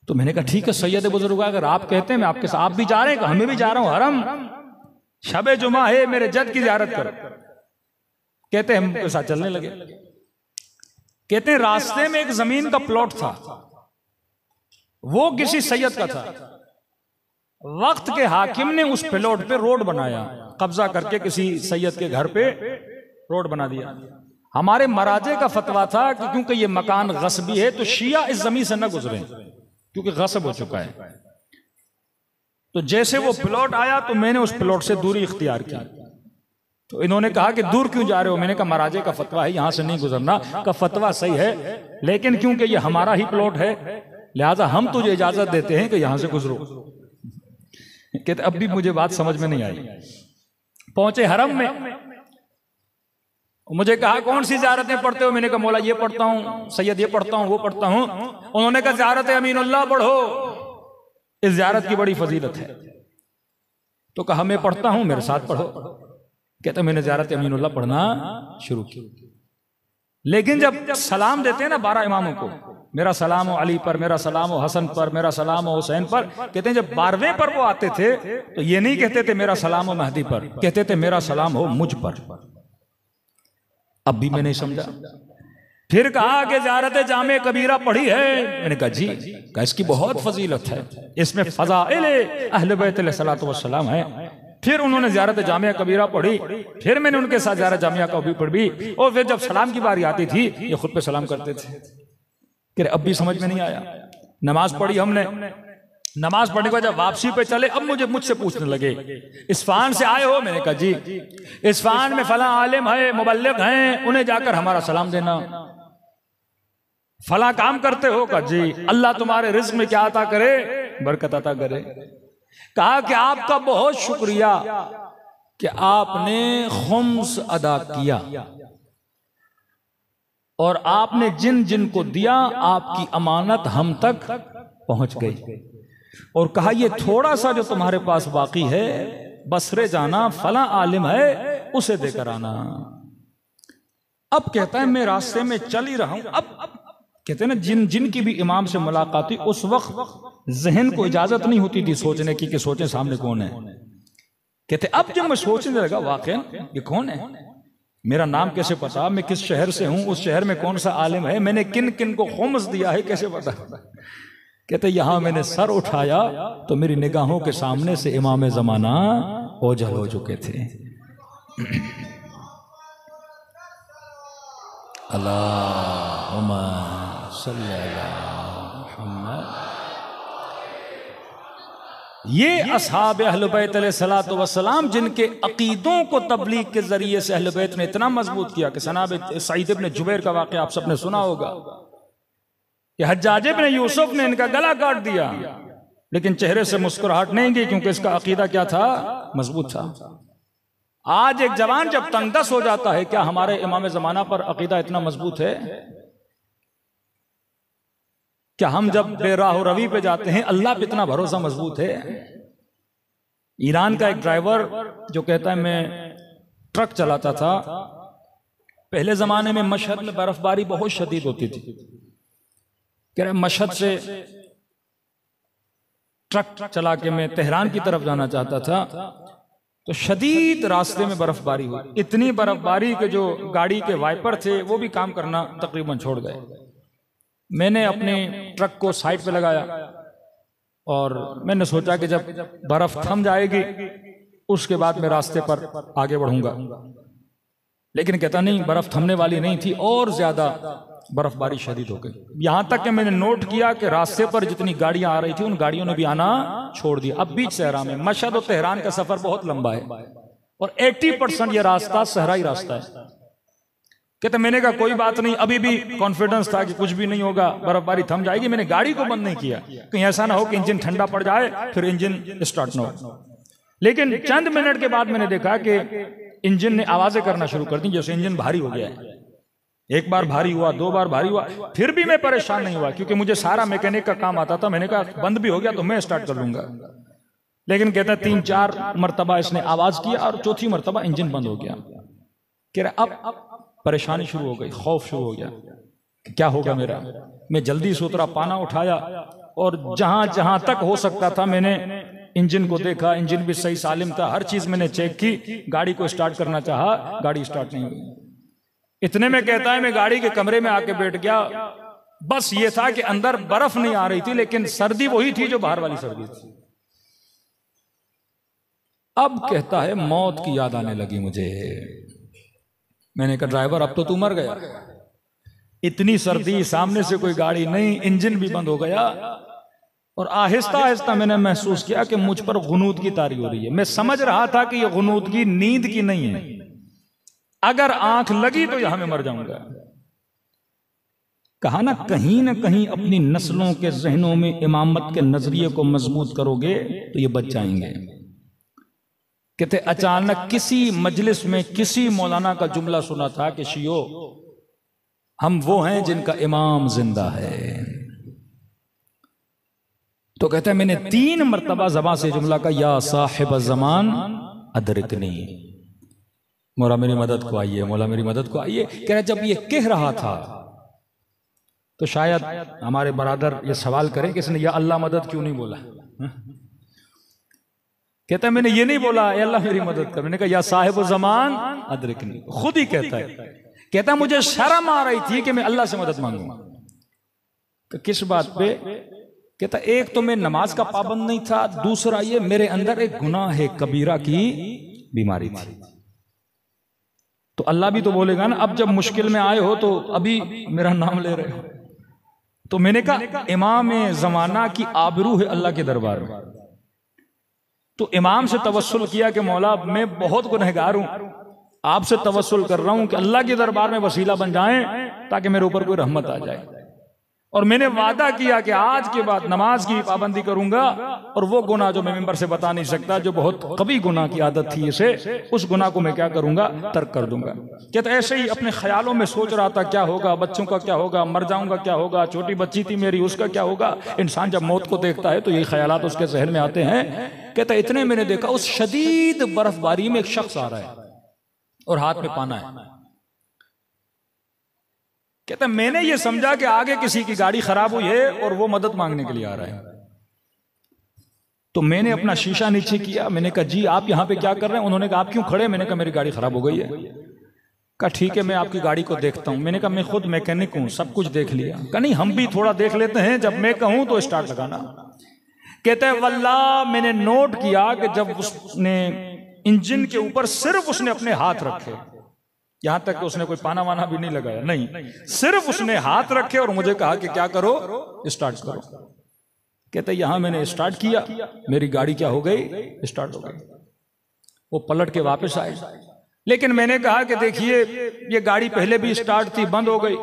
तो मैंने कहा ठीक है सैयद बुजुर्ग, अगर आप कहते हैं मैं आपके साथ, आप भी जा रहे हैं, हमें भी जा रहा हूं, हरम शब जुमा है, मेरे जद की ज़ियारत करो। कहते हैं हम के साथ चलने लगे। कहते हैं रास्ते में एक जमीन का प्लॉट था, वो किसी सैयद का था। वक्त के हाकिम ने उस प्लॉट पे रोड बनाया, कब्जा करके किसी सैयद के घर पे रोड बना दिया। हमारे मराजे का फतवा था कि क्योंकि ये मकान गस्बी है तो शिया इस जमीन से न गुजरे, क्योंकि गस्ब हो चुका है। तो जैसे वो प्लॉट आया तो मैंने उस प्लॉट से दूरी इख्तियार की। तो इन्होंने कहा कि दूर क्यों जा रहे हो। मैंने कहा मराजे का फतवा है यहां से नहीं गुजरना। का फतवा सही है, लेकिन क्योंकि ये हमारा ही प्लॉट है लिहाजा हम तुझे इजाजत देते हैं कि यहां से गुजरो। कहते अब भी मुझे बात समझ में नहीं आई। पहुंचे हरम में, मुझे कहा कौन सी ज़ियारतें पढ़ते हो। मैंने कहा मौला ये पढ़ता हूँ, सैयद ये पढ़ता हूँ, वो पढ़ता हूँ। उन्होंने कहा ज़ियारत अमीनुल्लाह पढ़ो, इस ज़ियारत की बड़ी फजीलत है। तो कहा मैं पढ़ता हूँ, मेरे साथ पढ़ो। कहते मैंने ज़ियारत अमीनुल्लाह पढ़ना शुरू की। लेकिन जब सलाम देते हैं ना 12 इमामों को, मेरा सलाम हो अली पर, मेरा सलाम हो हसन पर, मेरा सलाम हो हुसैन पर, कहते हैं जब 12वें पर वो आते थे तो ये नहीं कहते थे मेरा सलाम हो महदी पर, कहते थे मेरा सलाम हो मुझ पर। अब भी मैं नहीं समझा। फिर कहा कि ज़ियारत जामे कबीरा पढ़ी है। मैंने कहा जी, कहा इसकी बहुत फजीलत है, इसमें फज़ाइल अहले बैत अलैहिस्सलातु वस्सलाम है। फिर उन्होंने ज़ियारत जामिया कबीरा पढ़ी, फिर मैंने उनके साथ ज़ियारत जामिया कबीर पढ़ी, और फिर जब सलाम की बारी आती थी ये खुद पे सलाम करते थे। कि अब भी समझ में नहीं आया। नमाज पढ़ी हमने, नमाज पढ़ने के बाद जब वापसी पे चले, अब मुझसे पूछने लगे इस्फहान से आए हो। मैंने कहा जी, इस्फहान में फला आलिम है, मुबल्लिग हैं, उन्हें जाकर हमारा सलाम देना। फला काम करते हो? कहा जी, अल्लाह तुम्हारे रिज़्क़ में क्या अता करे, बरकत अता करे। कहा कि आपका बहुत शुक्रिया कि आपने खुम्स अदा किया, और आपने जिन जिन को दिया आपकी अमानत हम तक पहुंच गई। और कहा ये थोड़ा सा जो तुम्हारे पास बाकी है, बसरे जाना, फला आलिम है, उसे देकर आना। अब कहता है मैं रास्ते में चल ही रहा हूं। अब कहते हैं ना जिन जिन की भी इमाम से मुलाकात हुई, उस वक्त जहन को इजाजत नहीं होती थी सोचने की कि सोचें सामने कौन है। कहते अब जब मैं सोचने लगा वाकई ये कौन है, मेरा नाम कैसे पता, मैं किस शहर से हूं, उस शहर में कौन सा आलिम है, मैंने किन किन को खुम्स दिया है, कैसे पता। कहते यहां मैंने सर उठाया तो मेरी निगाहों के सामने से इमाम जमाना ओझल हो चुके थे। अल्लाहुम्मा सल्ली अला मुहम्मद। ये असहाब अहले बैत अलैहिस्सलातु वस्सलाम जिनके अकीदों को तबलीग के जरिए से अहले बैत ने इतना मजबूत किया कि जनाब सईद इब्न जुबैर का वाक़या आप सबने सुना होगा कि हज्जाज इब्न यूसुफ ने इनका गला काट दिया, लेकिन चेहरे से मुस्कुराहट नहीं गई, क्योंकि इसका अकीदा क्या था, मजबूत था। आज एक जवान जब तंगदस हो जाता है, क्या हमारे इमाम ज़माना पर अकीदा इतना मजबूत है? क्या हम जब बेराह रवी पे जाते हैं अल्लाह पे इतना भरोसा मजबूत है? ईरान का एक ड्राइवर जो कहता है मैं ट्रक चलाता था, पहले जमाने में मशहद में बर्फबारी बहुत शदीद होती थी। कह रहे मशहद से ट्रक चला के मैं तेहरान की तरफ जाना चाहता था, तो शदीद रास्ते में बर्फबारी हुई, इतनी बर्फबारी के जो गाड़ी के वाइपर थे वो भी काम करना तकरीबन छोड़ गए। मैंने अपने ट्रक को साइड पे लगाया और मैंने सोचा कि जब बर्फ थम जाएगी उसके बाद मैं रास्ते पर आगे बढ़ूंगा। लेकिन कहता नहीं, बर्फ थमने वाली नहीं थी और ज्यादा बर्फबारी शदीद हो गई। यहां तक कि मैंने नोट किया कि रास्ते पर जितनी गाड़ियां आ रही थी उन गाड़ियों ने भी आना छोड़ दिया। अब बीच सहरा में, मशहद और तेहरान का सफर बहुत लंबा है और 80% यह रास्ता सहराई रास्ता है। कहते मैंने कहा कोई बात नहीं, अभी भी कॉन्फिडेंस था कि कुछ भी नहीं होगा, बर्फबारी थम जाएगी। मैंने गाड़ी को बंद नहीं किया, कहीं ऐसा ना हो कि इंजन ठंडा पड़ जाए फिर इंजन स्टार्ट ना हो। लेकिन चंद मिनट के बाद मैंने देखा कि इंजन ने आवाजें करना शुरू कर दी, जैसे इंजन भारी हो गया है। एक बार भारी हुआ, दो बार भारी हुआ, फिर भी मैं परेशान नहीं हुआ क्योंकि मुझे सारा मैकेनिक का काम आता था। मैंने कहा बंद भी हो गया तो मैं स्टार्ट कर लूंगा। लेकिन कहता 3-4 मरतबा इसने आवाज किया और चौथी मरतबा इंजन बंद हो गया। कह रहा अब परेशानी शुरू हो गई, खौफ शुरू हो गया, क्या होगा मेरा। मैं जल्दी से उतरा, पाना उठाया और जहां जहां तक हो सकता था मैंने इंजन को देखा। इंजन भी सही सालिम था, हर चीज मैंने चेक की। गाड़ी को स्टार्ट करना चाहा, गाड़ी स्टार्ट नहीं हुई। इतने में कहता है मैं गाड़ी के कमरे में आके बैठ गया। बस ये था कि अंदर बर्फ नहीं आ रही थी लेकिन सर्दी वही थी जो बाहर वाली सर्दी थी। अब कहता है मौत की याद आने लगी मुझे। मैंने कहा ड्राइवर अब तो तू मर गया, इतनी सर्दी, सामने से कोई गाड़ी नहीं, इंजन भी बंद हो गया। और आहिस्ता आहिस्ता मैंने महसूस किया कि मुझ पर गुनूद की तारी हो रही है। मैं समझ रहा था कि यह गुनूद की नींद की नहीं है, अगर आंख लगी तो यहां मैं मर जाऊंगा। कहा ना कहीं अपनी नस्लों के जहनों में इमामत के नजरिए को मजबूत करोगे तो ये बच जाएंगे। कहते अचानक किसी मजलिस में किसी मौलाना का जुमला सुना था कि शियो हम वो हैं जिनका इमाम जिंदा है। तो कहते हैं मैंने 3 मरतबा ज़बान से जुमला का, या साहिब ज़मान अदरिकनी, मौला मेरी मदद को आइए, मौला मेरी मदद को आइए। कह रहा जब ये कह रहा था तो शायद हमारे बरादर ये सवाल करें कि इसने या अल्लाह मदद क्यों नहीं बोला। कहता है मैंने ये नहीं बोला या अल्लाह मेरी मदद कर, मैंने कहा या साहिब ज़मान अदरिकनी। खुद ही कहता है, कहता मुझे शर्म आ रही थी कि मैं अल्लाह से मदद मांगूंगा। किस बात पे? कहता एक तो मैं नमाज का पाबंद नहीं था, दूसरा ये मेरे अंदर एक गुनाह है कबीरा की बीमारी थी। तो अल्लाह भी तो बोलेगा ना, अब जब मुश्किल में आए हो तो अभी मेरा नाम ले रहे हो। तो मैंने कहा इमाम जमाना की आबरू है अल्लाह के दरबार में। तो इमाम से तवस्सुल किया कि मौला मैं बहुत गुनहगार हूं, आपसे तवस्सुल कर रहा हूं कि अल्लाह के दरबार में वसीला बन जाएं ताकि मेरे ऊपर कोई रहमत आ जाए। और मैंने वादा किया कि आज के बाद नमाज की पाबंदी करूंगा और वो गुनाह जो मैं मिंबर से बता नहीं सकता, जो बहुत कभी गुनाह की आदत थी इसे, उस गुनाह को मैं क्या करूंगा, तर्क कर दूंगा। क्या तो ऐसे ही अपने ख्यालों में सोच रहा था क्या होगा, बच्चों का क्या होगा, मर जाऊंगा क्या होगा, छोटी बच्ची थी मेरी उसका क्या होगा। इंसान जब मौत को देखता है तो यही ख्यालात उसके जहन में आते हैं। कहता इतने मैंने देखा उस शदीद बर्फबारी में एक शख्स आ रहा है और हाथ में पाना है। कहता मैंने ये समझा कि आगे किसी की गाड़ी खराब हुई है और वो मदद मांगने के लिए आ रहा है। तो मैंने अपना शीशा नीचे किया, मैंने कहा जी आप यहां पे क्या कर रहे हैं। उन्होंने कहा आप क्यों खड़े। मैंने कहा मेरी गाड़ी खराब हो गई है। कहा ठीक है मैं आपकी गाड़ी को देखता हूं। मैंने कहा मैं खुद मैकेनिक हूं, सब कुछ देख लिया। कहा नहीं हम भी थोड़ा देख लेते हैं, जब मैं कहूं तो स्टार्ट लगाना। कहता है वल्लाह मैंने नोट किया कि जब उसने इंजन के ऊपर सिर्फ उसने अपने हाथ रखे, यहां तक कि उसने कोई पाना वाना भी नहीं लगाया, नहीं, सिर्फ उसने हाथ रखे और मुझे कहा कि क्या करो, स्टार्ट करो। कहते यहां मैंने स्टार्ट किया, मेरी गाड़ी क्या हो गई, स्टार्ट हो गई। वो पलट के वापस आए, लेकिन मैंने कहा कि देखिए ये गाड़ी पहले भी स्टार्ट थी, बंद हो गई,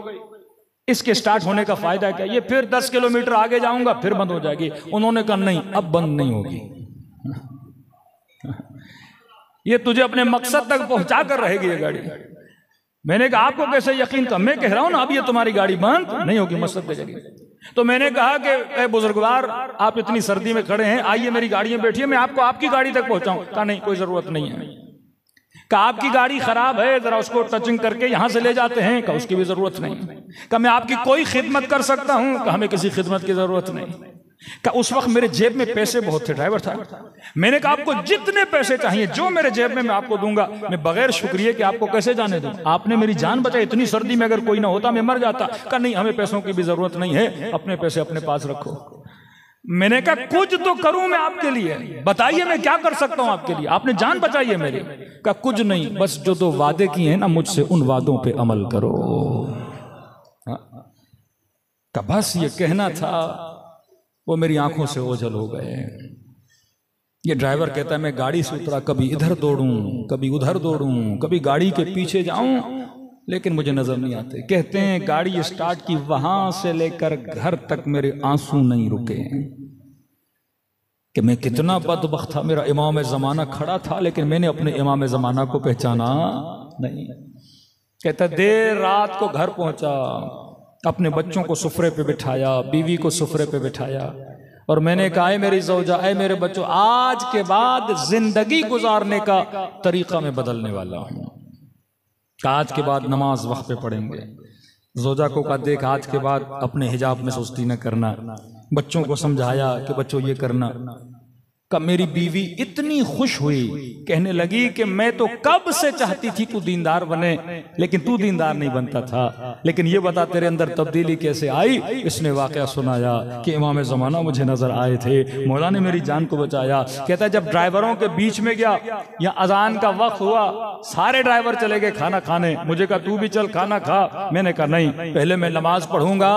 इसके स्टार्ट होने का फायदा क्या। ये फिर 10 किलोमीटर आगे जाऊंगा फिर बंद हो जाएगी। उन्होंने कहा नहीं अब बंद नहीं होगी, ये तुझे अपने मकसद तक पहुंचा कर रहेगी ये गाड़ी। मैंने कहा आपको कैसे यकीन था। मैं कह रहा हूं ना अब ये तुम्हारी गाड़ी बंद नहीं होगी, मकसद पे चलेगी। तो मैंने कहा कि बुजुर्गवार आप इतनी सर्दी में खड़े हैं, आइए मेरी गाड़ी में बैठिए, मैं आपको आपकी गाड़ी तक पहुंचाऊं। कहा नहीं कोई जरूरत नहीं है। कहा आपकी गाड़ी खराब है, जरा उसको टचिंग करके यहां से ले जाते हैं। कहा उसकी भी जरूरत नहीं। कहा मैं आपकी कोई खिदमत कर सकता हूं। कहा हमें किसी खिदमत की जरूरत नहीं। कहा उस वक्त मेरे जेब में पैसे बहुत थे, ड्राइवर था। मैंने कहा आपको जितने पैसे चाहिए जो मेरे जेब में मैं आपको दूंगा, मैं बगैर शुक्रिया कि आपको कैसे जाने दूं। आपने मेरी जान बचाई, इतनी सर्दी में अगर कोई ना होता मैं मर जाता। कहा नहीं हमें पैसों की भी जरूरत नहीं है, अपने पैसे अपने पास रखो। मैंने कहा कुछ तो करूं मैं आपके लिए, बताइए मैं क्या कर सकता हूं आपके लिए, आपने जान बचाई है मेरी। का कुछ नहीं, बस जो दो वादे किए हैं ना मुझसे उन वादों पे अमल करो। का बस ये कहना था, वो मेरी आंखों से ओझल हो गए। ये ड्राइवर कहता है मैं गाड़ी से उतरा, कभी इधर दौड़ूं कभी उधर दौड़ूं, कभी गाड़ी के पीछे जाऊं लेकिन मुझे नजर नहीं आते। कहते हैं गाड़ी स्टार्ट की, वहां से लेकर घर तक मेरे आंसू नहीं रुके कि मैं कितना बदबख्त था। मेरा इमाम ज़माना खड़ा था लेकिन मैंने अपने इमाम ज़माना को पहचाना नहीं। कहता देर रात को घर पहुंचा, अपने बच्चों को सुफरे पे बिठाया, बीवी को सुफरे पे बिठाया और मैंने कहा है मेरी ज़ौजा, ऐ मेरे बच्चों, आज के बाद जिंदगी गुजारने का तरीका मैं बदलने वाला हूं। आज के बाद नमाज वक्त पे पढ़ेंगे। ज़ौजा को कहा देख आज के बाद अपने हिजाब में सुस्ती न करना। बच्चों को समझाया कि बच्चों ये करना। कब मेरी बीवी इतनी खुश हुई, कहने लगी कि मैं तो कब से चाहती थी तू दीनदार बने, लेकिन तू दीनदार नहीं बनता था, लेकिन ये बता तेरे अंदर तब्दीली कैसे आई। इसने वाकया सुनाया कि इमाम ज़माना मुझे नजर आए थे, मौला ने मेरी जान को बचाया। कहता जब ड्राइवरों के बीच में गया या अजान का वक्त हुआ, सारे ड्राइवर चले गए खाना खाने। मुझे कहा तू भी चल खाना खा। मैंने कहा नहीं, पहले मैं नमाज पढ़ूंगा,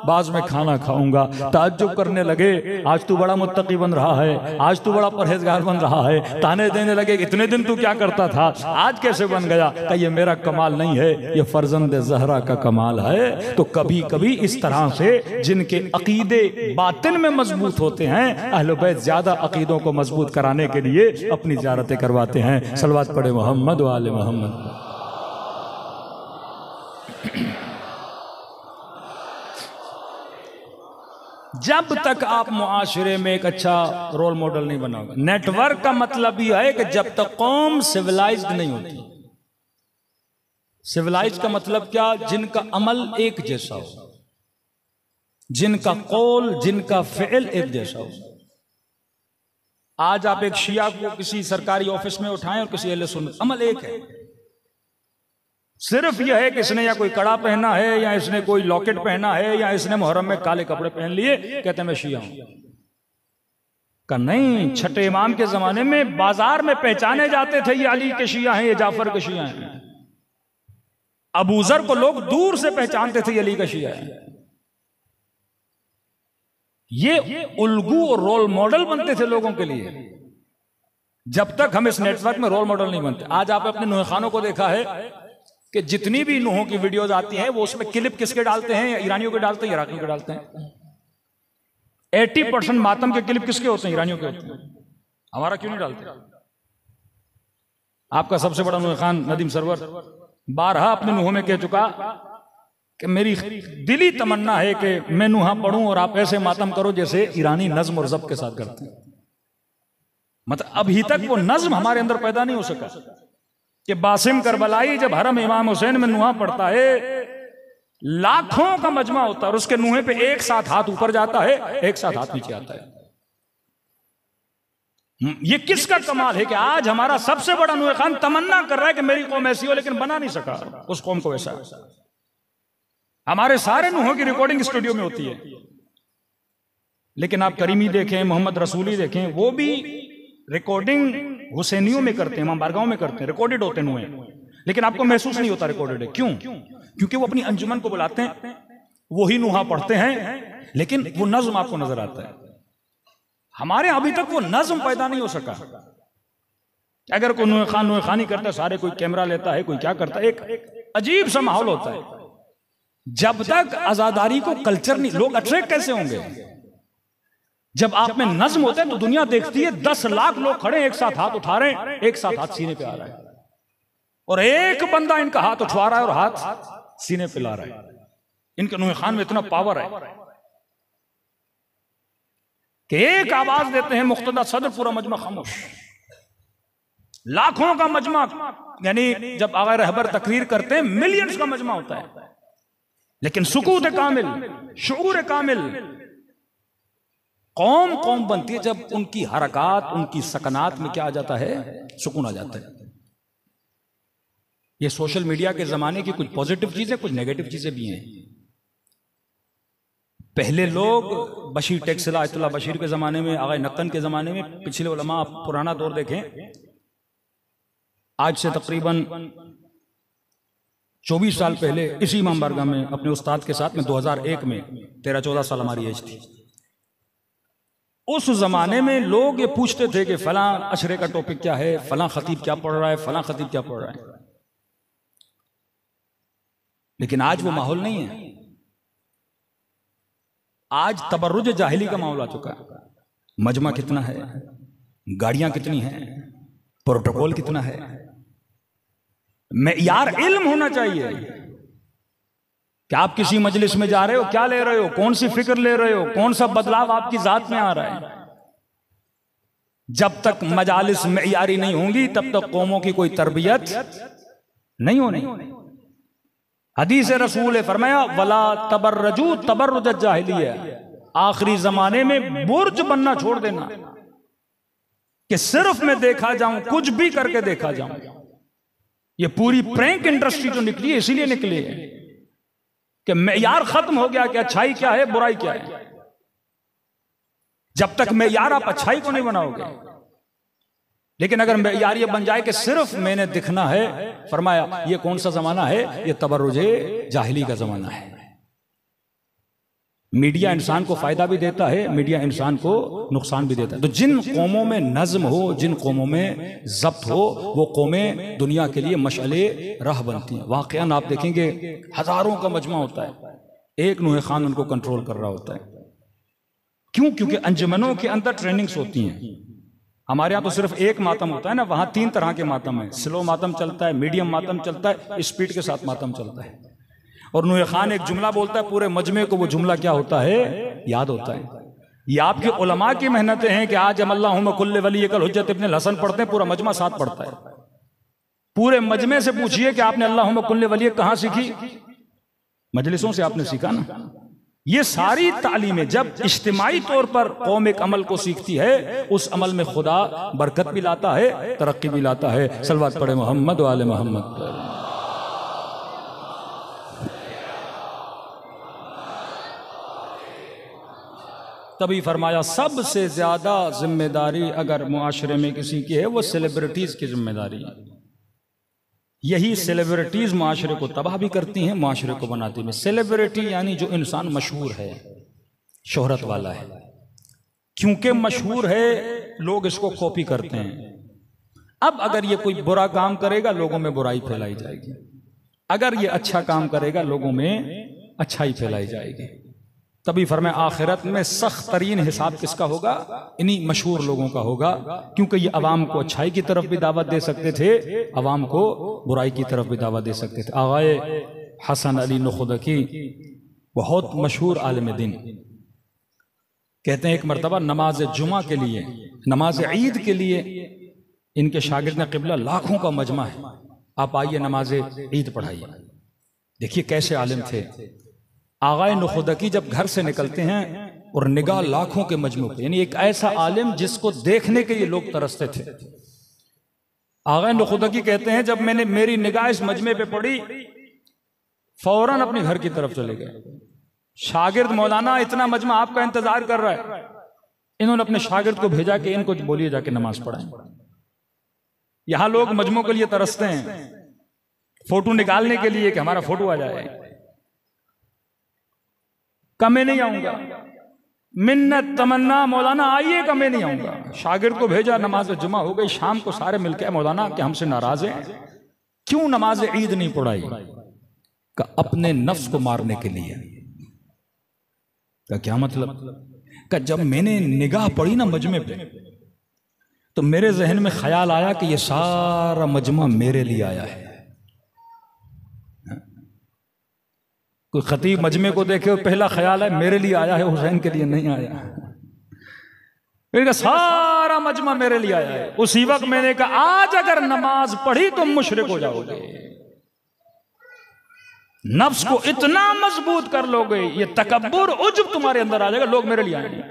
बाद में खाना खाऊंगा। ताज्जुब करने लगे, आज तू बड़ा मुत्तकी बन रहा है, आज तू बड़ा परहेजगार बन रहा है। ताने देने लगे इतने दिन तू क्या करता था, आज कैसे बन गया। क्या ये मेरा कमाल नहीं है, ये फर्जंद ज़हरा का कमाल है। तो कभी कभी इस तरह से जिनके अकीदे बातिन में मजबूत होते हैं, अहले बैत ज्यादा अकीदों को मजबूत कराने के लिए अपनी ज़ियारतें करवाते हैं। सलवात पढ़े मोहम्मद व आले मोहम्मद। जब तक आप मुआशरे में एक अच्छा रोल मॉडल नहीं बनाओगे, नेटवर्क का मतलब यह है कि जब तक कौम सिविलाइज्ड नहीं होती। सिविलाइज्ड का मतलब क्या, जिनका अमल एक जैसा हो, जिनका कौल जिनका फ़िल एक जैसा हो। आज आप एक शिया को किसी सरकारी ऑफिस में उठाएं और किसी अहले सुन्नत, अमल एक है। सिर्फ यह है कि इसने या कोई कड़ा पहना है, या इसने कोई लॉकेट पहना है, या इसने मुहर्रम में काले कपड़े पहन लिए, कहते हैं मैं शिया हूं। का नहीं, छठे इमाम के जमाने में बाजार में पहचाने जाते थे ये अली के शिया हैं, ये जाफर के शिया हैं। अबू ज़र को लोग दूर से पहचानते थे ये अली का शिया है। ये उल्गू और रोल मॉडल बनते थे लोगों के लिए। जब तक हम इस नेटवर्क में रोल मॉडल नहीं बनते। आज आप अपने नूहे खानों को देखा है कि जितनी भी नूहों की वीडियोस आती हैं वो उसमें क्लिप किसके डालते हैं, ईरानियों के डालते हैं, इराकियों के डालते हैं। 80% मातम के क्लिप किसके होते हैं, ईरानियों के होते हैं। हमारा क्यों नहीं डालते। आपका सबसे बड़ा नूहे खान नदीम सरवर बारहा अपने नूहों में कह चुका कि मेरी दिली तमन्ना है कि मैं नूहा पढ़ूं और आप ऐसे मातम करो जैसे ईरानी नज्म और ज़ब्त के साथ करते हैं। मतलब अभी तक वो नज्म हमारे अंदर पैदा नहीं हो सका कि बासिम करबलाई जब हरम इमाम हुसैन में नुहा पड़ता है, लाखों का मजमा होता है और उसके नुहे पे एक साथ हाथ ऊपर जाता है, एक साथ हाथ नीचे आता है। ये किसका कमाल है कि आज हमारा सबसे बड़ा नुहे खान तमन्ना कर रहा है कि मेरी कौम ऐसी हो, लेकिन बना नहीं सका उस कौम को वैसा। हमारे सारे नुहों की रिकॉर्डिंग स्टूडियो में होती है, लेकिन आप करीमी देखें, मोहम्मद रसूली देखें, वो भी रिकॉर्डिंग हुसैनियों में करते हैं, इमाम बारगाहों में करते हैं, रिकॉर्डेड होते हैं नुहे, लेकिन आपको महसूस नहीं होता रिकॉर्डेड है। क्यों? क्योंकि वो अपनी अंजुमन को बुलाते हैं, वही नुहा पढ़ते हैं, लेकिन वो नज्म आपको नजर आता है। हमारे अभी तक वो नज्म पैदा नहीं हो सका। अगर कोई नुहे खानी करता है, सारे कोई कैमरा लेता है, कोई क्या करता है, एक अजीब सा माहौल होता है। जब तक आजादारी को कल्चर नहीं, लोग अट्रैक्ट कैसे होंगे? जब आप में नज्म होता है तो दुनिया देखती है 10 लाख लोग खड़े एक साथ हाथ उठा रहे हैं, एक साथ हाथ सीने पे आ रहा है, और एक बंदा इनका हाथ उठवा रहा है और हाथ सीने पे ला रहा है। इनके नूहे खान में इतना पावर है कि एक आवाज देते हैं मुख्तदा सदर, पूरा मजमा खामोश। लाखों का मजमा, यानी जब आगा रहबर तकरीर करते हैं मिलियंस का मजमा होता है, लेकिन सुकूत कामिल, शऊर कामिल। कौम कौम बनती है जब उनकी हरकत, उनकी सकनात में क्या आ जाता है, सुकून आ जाता है। ये सोशल मीडिया के जमाने की कुछ पॉजिटिव चीजें, कुछ नेगेटिव चीजें भी हैं। पहले लोग बशीर टेक्सला आयतुल्लाह बशीर के जमाने में, आगा नक्कन के जमाने में, पिछले उलमा पुराना दौर देखें, आज से तकरीबन 24 साल पहले इसी इमाम बारगाह में अपने उस्ताद के साथ में 2001 में 13-14 साल हमारी एज थी। उस जमाने में लोग ये पूछते थे कि फलां अशरे का टॉपिक क्या है, फलां खतीब क्या पढ़ रहा है, फलां खतीब क्या पढ़ रहा है। लेकिन आज वो माहौल नहीं है। आज तबर्रुज जाहिली का माहौल आ चुका है। मजमा कितना है, गाड़ियां कितनी हैं, प्रोटोकॉल कितना है। यार इल्म होना चाहिए कि आप किसी मजलिस में जा रहे हो, क्या ले रहे हो, कौन सी फिक्र ले रहे हो, कौन सा बदलाव आपकी जात में आ रहा है। जब तक मजालिस मेयारी नहीं होंगी तब तक कौमों की कोई तरबियत नहीं होनी। हदीस रसूल फरमाया वला तबर्रजू तबर्रुज जाहिलिया, आखिरी जमाने में बुर्ज बनना छोड़ देना कि सिर्फ मैं देखा जाऊं, कुछ भी करके देखा जाऊं। ये पूरी प्रैंक इंडस्ट्री जो निकली है इसीलिए निकली है कि मेयार खत्म हो गया कि अच्छाई क्या है, बुराई क्या है। जब तक मेयार आप अच्छाई को नहीं बनाओगे, लेकिन अगर मेयार ये बन जाए कि सिर्फ मैंने दिखना है, फरमाया ये कौन सा जमाना है, ये तबर्रुजे जाहिली का जमाना है। मीडिया इंसान को फायदा भी देता है, मीडिया इंसान को नुकसान भी देता है। तो जिन कौमों में नज्म हो, जिन कौमों में जब्त हो, वो कौमें दुनिया के लिए मशअले राह बनती हैं। वाकयान आप देखेंगे हजारों का मजमा होता है, एक नूहे खान उनको कंट्रोल कर रहा होता है। क्यों? क्योंकि अंजुमनों के अंदर ट्रेनिंग्स होती हैं। हमारे यहाँ तो सिर्फ एक मातम होता है ना, वहां 3 तरह के मातम है। स्लो मातम चलता है, मीडियम मातम चलता है, स्पीड के साथ मातम चलता है। और नूहे खान एक जुमला बोलता है, पूरे मजमे को वो जुमला क्या होता है, याद होता है। ये आपके उलमा की मेहनतें हैं कि आज अल्लाहुम्मा कुल्ले वली कल हुज्जत इब्न हसन पढ़ते हैं, पूरा मजमा साथ पढ़ता है। पूरे मजमे से पूछिए कि आपने अल्लाहुम्मा कुल्ले वली कहां सीखी? मजलिसों से आपने सीखा ना। ये सारी तालीमें जब इज्तिमाई तौर पर कौम एक अमल को सीखती है, उस अमल में खुदा बरकत भी लाता है, तरक्की भी लाता है। सलवात पढ़े मोहम्मद व आले मोहम्मद। तभी फरमाया सबसे ज्यादा जिम्मेदारी अगर मुआशरे में किसी की है, वो सेलिब्रिटीज की जिम्मेदारी है। यही सेलिब्रिटीज मुआशरे को तबाह भी करती हैं, मुआशरे को बनाती हैं। सेलिब्रिटी यानी जो इंसान मशहूर है, शोहरत वाला है। क्योंकि मशहूर है लोग इसको कॉपी करते हैं। अब अगर ये कोई बुरा काम करेगा लोगों में बुराई फैलाई जाएगी, अगर ये अच्छा काम करेगा लोगों में अच्छाई फैलाई जाएगी। तभी फरमाया आखिरत में सख्त तरीन हिसाब किसका होगा? इन्हीं मशहूर लोगों का होगा। क्योंकि ये अवाम को अच्छाई की तरफ भी दावत दे सकते थे, अवाम को बुराई की तरफ भी दावत दे सकते थे। आगाए हसन अली नुखदकी बहुत मशहूर आलिम दीन, कहते हैं एक मरतबा नमाज जुमा के लिए, नमाज ईद के लिए इनके शागिर्द ने क़िबला लाखों का मजमा है, आप आइए नमाज ईद पढ़ाइए। देखिए कैसे आलिम थे। आगाए नुखदकी जब घर से निकलते हैं और निगाह लाखों के मजमू पे, यानी एक ऐसा आलिम जिसको देखने के लिए लोग तरसते थे। आगाए नुखदकी कहते हैं जब मैंने मेरी निगाह इस मजमे पे पड़ी, फौरन अपने घर की तरफ चले गए। शागिर्द मौलाना इतना मजमा आपका इंतजार कर रहा है। इन्होंने अपने शागिर्द को भेजा कि इनको बोलिए जाके नमाज पढ़ाएं। यहां लोग मजमों के लिए तरसते हैं, फोटो निकालने के लिए कि हमारा फोटो आ जाए। कमे नहीं आऊंगा, मिन्नत तमन्ना मौलाना आइए, कमे नहीं आऊंगा। शागिर्द को भेजा, नमाज जुमा हो गई, शाम को सारे मिलकर मौलाना कि हमसे नाराज हैं, क्यों नमाज ईद नहीं पढ़ाई? का अपने नफ्स को मारने के लिए। का क्या मतलब? का जब मैंने निगाह पड़ी ना मजमे पे, तो मेरे जहन में ख्याल आया कि ये सारा मजमा मेरे लिए आया है। कोई खतीब मजमे को देखे और पहला ख्याल है मेरे लिए आया है, हुसैन के लिए नहीं आया। मैंने कहा सारा मजमा मेरे लिए आया है। उसी वक्त मैंने कहा आज अगर नमाज पढ़ी तो मुशरिक हो जाओगे, नफ्स को इतना मजबूत कर लोगे, ये तकब्बुर उज्ब तुम्हारे अंदर आ जाएगा, लोग मेरे लिए आएंगे।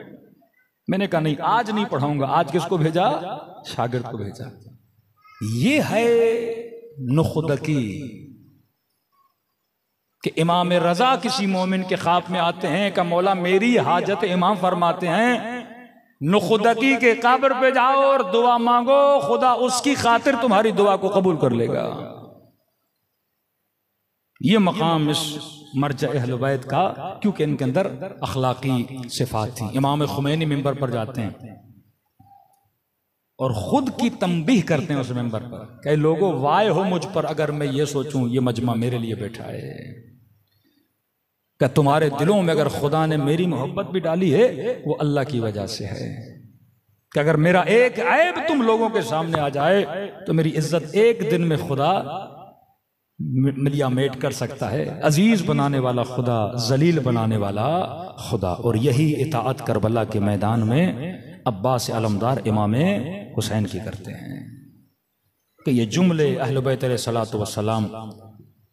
मैंने कहा नहीं, आज नहीं पढ़ाऊंगा। आज किसको भेजा? शागिर्द को भेजा। ये है नुखदकी कि इमाम रजा किसी मोमिन के ख्वाब में आते हैं कि मौला मेरी हाजत इमाम फरमाते हैं, नुखुदकी के कब्र पे जाओ और दुआ मांगो, खुदा उसकी खातिर तुम्हारी दुआ को कबूल कर लेगा। ये मकाम इस मर्जा अहले बैत का, क्योंकि इनके अंदर अखलाकी सिफात थी। इमाम खुमैनी मिंबर पर जाते हैं और खुद की तंबीह करते हैं उस मिंबर पर, कई लोगों वाय हो मुझ पर अगर मैं ये सोचूं ये मजमा मेरे लिए बैठा है, कि तुम्हारे दिलों में अगर खुदा ने मेरी मोहब्बत भी डाली है वो अल्लाह की वजह से है, कि अगर मेरा एक ऐब तुम लोगों के सामने आ जाए तो मेरी इज्जत एक दिन में खुदा मिलिया मेट कर सकता है। अजीज बनाने वाला खुदा, जलील बनाने वाला खुदा। और यही इताअत करबला के मैदान में अब्बास अलमदार इमाम हुसैन की करते हैं। कि ये जुमले अहले बैत अलैहिस्सलातु वस्सलाम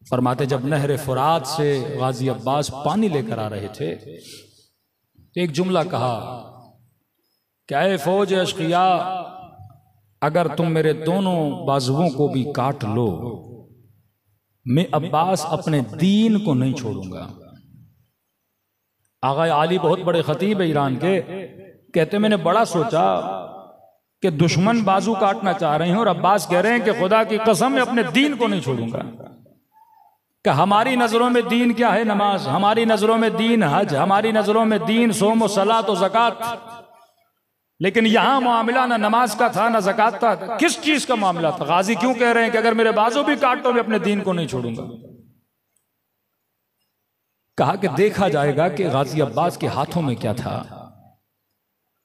फरमाते, जब नहर फुरात से गाजी अब्बास पानी लेकर आ रहे थे तो एक जुमला कहा, क्या ए फौज अशकिया, अगर तुम मेरे दोनों बाजुओं को भी काट लो, मैं अब्बास अपने दीन को नहीं छोड़ूंगा। आगा आली बहुत बड़े खतीब है ईरान के, कहते मैंने बड़ा सोचा कि दुश्मन बाजू काटना चाह रहे हैं और अब्बास कह रहे हैं कि खुदा की कसम मैं अपने दीन को नहीं छोड़ूंगा। कि हमारी नजरों में दीन क्या है? नमाज। हमारी नजरों में दीन हज। हमारी नजरों में दीन सोम सलात और ज़कात। लेकिन यहां मामला ना नमाज का था ना ज़कात था, किस चीज का मामला था? गाजी क्यों कह रहे हैं कि अगर मेरे बाजू भी काट तो मैं अपने दीन को नहीं छोड़ूंगा? कहा कि देखा जाएगा कि गाजी अब्बास के हाथों में क्या था।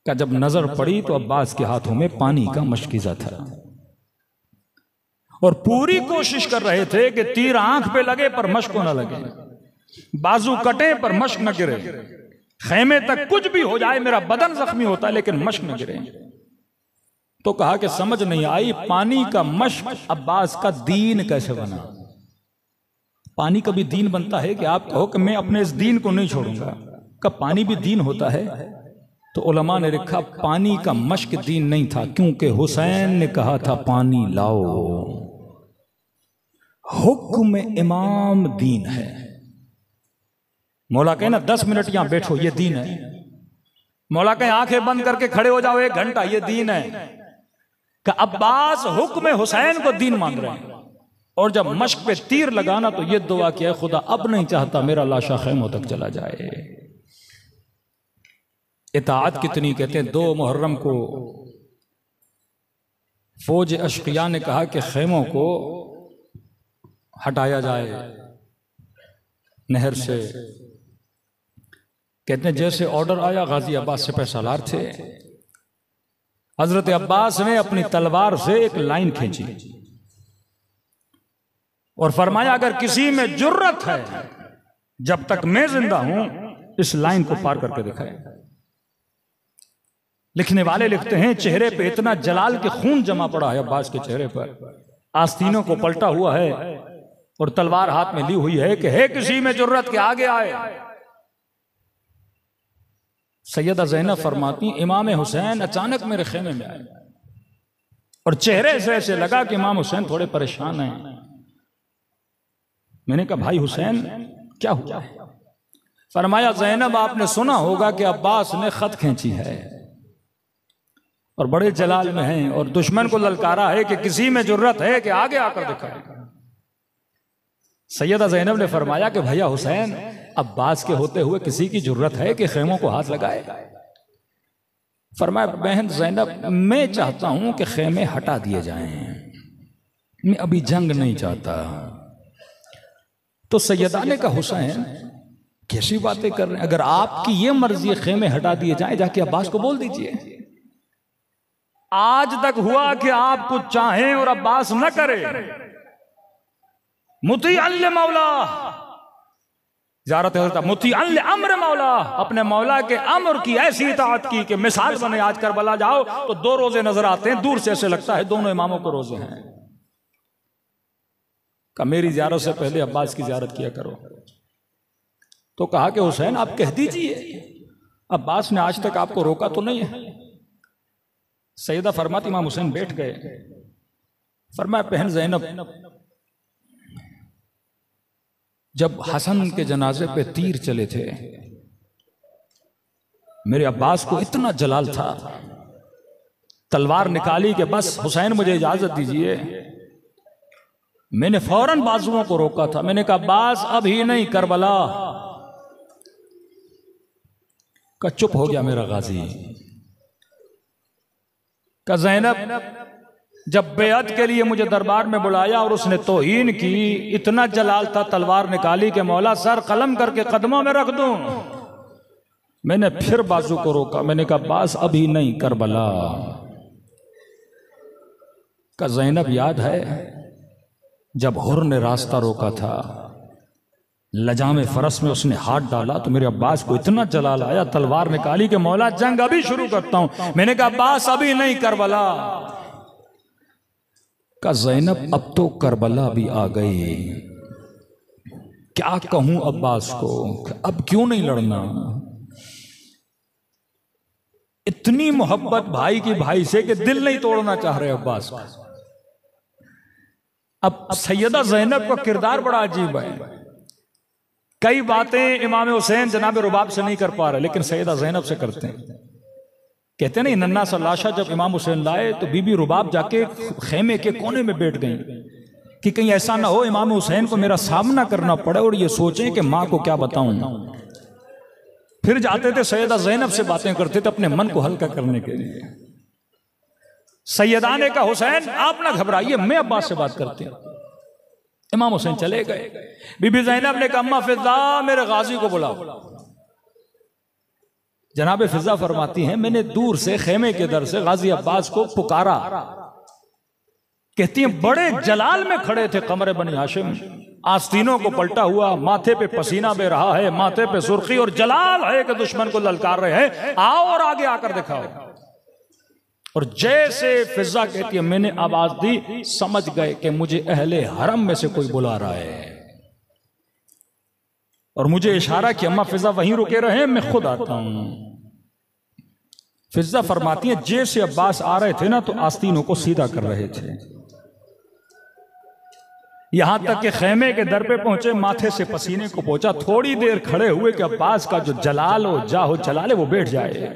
का जब नजर पड़ी तो अब्बास के हाथों में पानी का मशकीज़ा था और पूरी कोशिश कर रहे थे कि तीर आंख पे लगे पर मश्क न लगे, बाजू कटे पर मश्क न गिरे, खेमे तक कुछ भी हो जाए मेरा बदन जख्मी होता है लेकिन मश्क न गिरे। तो कहा कि समझ नहीं आई, पानी का मश्क अब्बास का दीन कैसे बना? पानी का भी दीन बनता है कि आप कहो कि मैं अपने इस दीन को नहीं छोड़ूंगा? कब पानी भी दीन होता है? तो उलमा ने लिखा पानी का मश्क दीन नहीं था, क्योंकि हुसैन ने कहा था पानी लाओ। हुक्म इमाम दीन है। मौला कहे ना 10 मिनट यहां बैठो, ये दीन है। मौला कहे आंखें बंद करके खड़े हो जाओ 1 घंटा, ये दीन है। कि अब्बास हुक्म हुसैन को दीन मान रहे हैं। और जब मश्क पे तीर लगाना तो ये दुआ किया, खुदा अब नहीं चाहता मेरा लाशा खैमों तक चला जाए। इताअत कितनी, कहते हैं 2 मुहर्रम को फौज अशकिया ने कहा कि खैमों को हटाया जाए नहर से। कहते हैं जैसे ऑर्डर आया, गाजी अब्बास सिपह सालार थे, हजरत अब्बास ने अपनी तलवार से एक लाइन खींची और फरमाया अगर किसी में जुर्रत है जब तक मैं जिंदा हूं इस लाइन को पार करके दिखाए। लिखने वाले लिखते हैं चेहरे पे इतना जलाल के खून जमा पड़ा है अब्बास के चेहरे पर, आस्तीनों को पलटा हुआ है और तलवार हाथ में ली हुई है कि है किसी में जुर्रत के आगे आए। सैयदा ज़ैनब फरमाती इमाम हुसैन अचानक मेरे खेमे में आए और चेहरे से ऐसे लगा कि इमाम हुसैन थोड़े परेशान हैं। मैंने कहा भाई हुसैन क्या हुआ? फरमाया ज़ैनब आपने सुना होगा कि अब्बास ने खत खींची है और बड़े जलाल में हैं और दुश्मन को ललकारा है कि किसी में जुर्रत है कि आगे आकर दिखाए। सैयदा ज़ैनब ने फरमाया कि भैया हुसैन अब्बास के होते हुए किसी की जुर्रत है कि खेमों को हाथ लगाए? फरमाया बहन ज़ैनब मैं चाहता हूं कि खेमे हटा दिए जाएं, मैं अभी जंग नहीं चाहता। तो सैयदा ने कहा हुसैन कैसी बातें कर रहे हैं? अगर आपकी ये मर्जी खेमे हटा दिए जाएं जाके अब्बास को बोल दीजिए। आज तक हुआ कि आप कुछ चाहें और अब्बास न करे। मुती अल्ले मौला ज़ारत मुती अल्ले अम्र मौला, अपने मौला के अम्र की ऐसी इताअत की कि मिसाल बने। आज करबला जाओ तो 2 रोजे नजर आते हैं, दूर से ऐसे लगता है दोनों इमामों को रोजे हैं। का मेरी ज़ियारत से पहले अब्बास की ज़ियारत किया करो। तो कहा कि हुसैन आप कह दीजिए, अब्बास ने आज तक आपको रोका तो नहीं है। सैयदा फरमाती इमाम हुसैन बैठ गए। फरमाया बहन ज़ैनब जब हसन के जनाजे पे तीर चले थे मेरे अब्बास को इतना जलाल था, तलवार निकाली कि बस हुसैन मुझे इजाजत दीजिए। मैंने फौरन बाजुओं को रोका था। मैंने कहा अब्बास अभी नहीं, करबला का। चुप हो गया मेरा गाजी। का ज़ैनब जब बेअत के लिए मुझे दरबार में बुलाया और उसने तौहीन की, इतना जलाल था, तलवार निकाली कि मौला सर कलम करके कदमों में रख दूं। मैंने फिर बाजू को रोका। मैंने कहा अब्बास अभी नहीं, करबला का। ज़ैनब याद है जब हुर ने रास्ता रोका था, लजाम फरस में उसने हाथ डाला तो मेरे अब्बास को इतना जलाल आया, तलवार निकाली कि मौला जंग अभी शुरू करता हूं। मैंने कहा अब्बास अभी नहीं, करबला का। ज़ैनब अब तो करबला भी आ गई। क्या कहूं अब्बास को, अब क्यों नहीं लड़ना। इतनी मोहब्बत भाई की भाई से कि दिल नहीं तोड़ना चाह रहे अब्बास का। अब सैयदा ज़ैनब का किरदार बड़ा अजीब है। कई बातें इमाम हुसैन जनाब रुबाब से नहीं कर पा रहे, लेकिन सैयदा ज़ैनब से करते हैं। कहते नहीं, नन्ना सा लाशा जब इमाम हुसैन लाए तो बीबी रुबाब जाके खेमे के कोने में बैठ गई कि कहीं ऐसा ना हो इमाम हुसैन को मेरा सामना करना पड़े और ये सोचें कि मां को क्या बताऊं। फिर जाते थे सैयदा ज़ैनब से बातें करते थे अपने मन को हल्का करने के लिए। सैयदा ने कहा हुसैन आप ना घबराइए, मैं अब्बास से बात करती हूं। इमाम हुसैन चले गए। बीबी ज़ैनब ने कहा अम्मा फिजा मेरे गाजी को बुलाओ। जनाब फिजा फरमाती हैं मैंने दूर से खेमे के दर से गाजी अब्बास को पुकारा। कहती हैं बड़े जलाल में खड़े थे कमरे बनी हाशिम, आस्तीनों को पलटा हुआ, माथे पे पसीना बह रहा है, माथे पे सुर्खी और जलाल है कि दुश्मन को ललकार रहे हैं, आओ और आगे आकर दिखाओ। और जैसे फिजा कहती है मैंने आवाज दी, समझ गए कि मुझे अहले हरम में से कोई बुला रहा है। और मुझे इशारा कि अम्मा फिजा वहीं रुके रहे, मैं खुद आता हूं। फिजा फरमाती है जैसे अब्बास आ रहे थे ना तो आस्तीनों को सीधा कर रहे थे, यहां तक कि खेमे के दर पे पहुंचे, माथे से पसीने को पहुंचा। थोड़ी देर खड़े हुए कि अब्बास का जो जलाल हो जाहो जलाले वो बैठ जाए।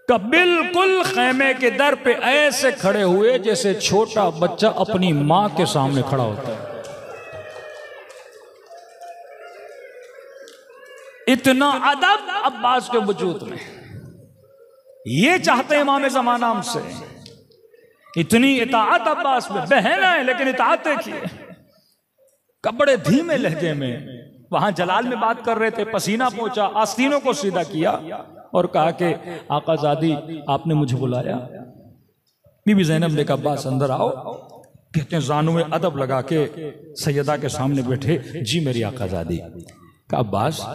कब बिल्कुल खेमे के दर पे ऐसे खड़े हुए जैसे छोटा बच्चा अपनी मां के सामने खड़ा होता है। इतना अदब अब्बास के वजूद में। ये चाहते हैं इमाम ज़माना हमसे, इतनी इताअत अब्बास में। बहन है लेकिन इताअत देखिए। कब बड़े धीमे लहजे में वहां जलाल में बात कर रहे थे, पसीना पहुंचा, आस्तीनों को सीधा किया और कहा कि आकाज़ादी आपने मुझे बुलाया। बीबी ज़ैनब ने कहा अब्बास अंदर आओ। कहते हैं जानू में अदब लगा के सैयदा के सामने बैठे, जी मेरी आकाज़ादी। कहा अब्बास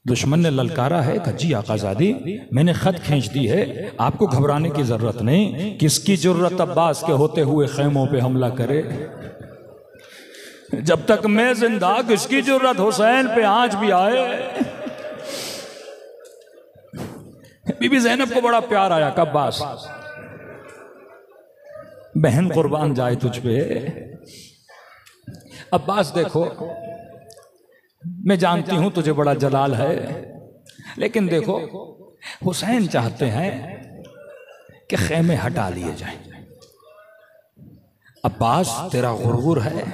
दुश्मन ने ललकारा है। कहा जी आकाज़ादी मैंने खत खींच दी है, आपको घबराने की जरूरत नहीं। किसकी जरूरत अब्बास के होते हुए खेमों पे हमला करे। जब तक मैं जिंदा किसकी जरूरत हुसैन पे आज भी आए। बीबी ज़ैनब को बड़ा प्यार आया। कहा अब्बास बहन कुर्बान जाए तुझ पे। अब्बास देखो मैं जानती हूं तुझे बड़ा जलाल है, लेकिन देखो हुसैन चाहते हैं कि खेमे हटा लिए जाएं। अब्बास तेरा गुरूर है,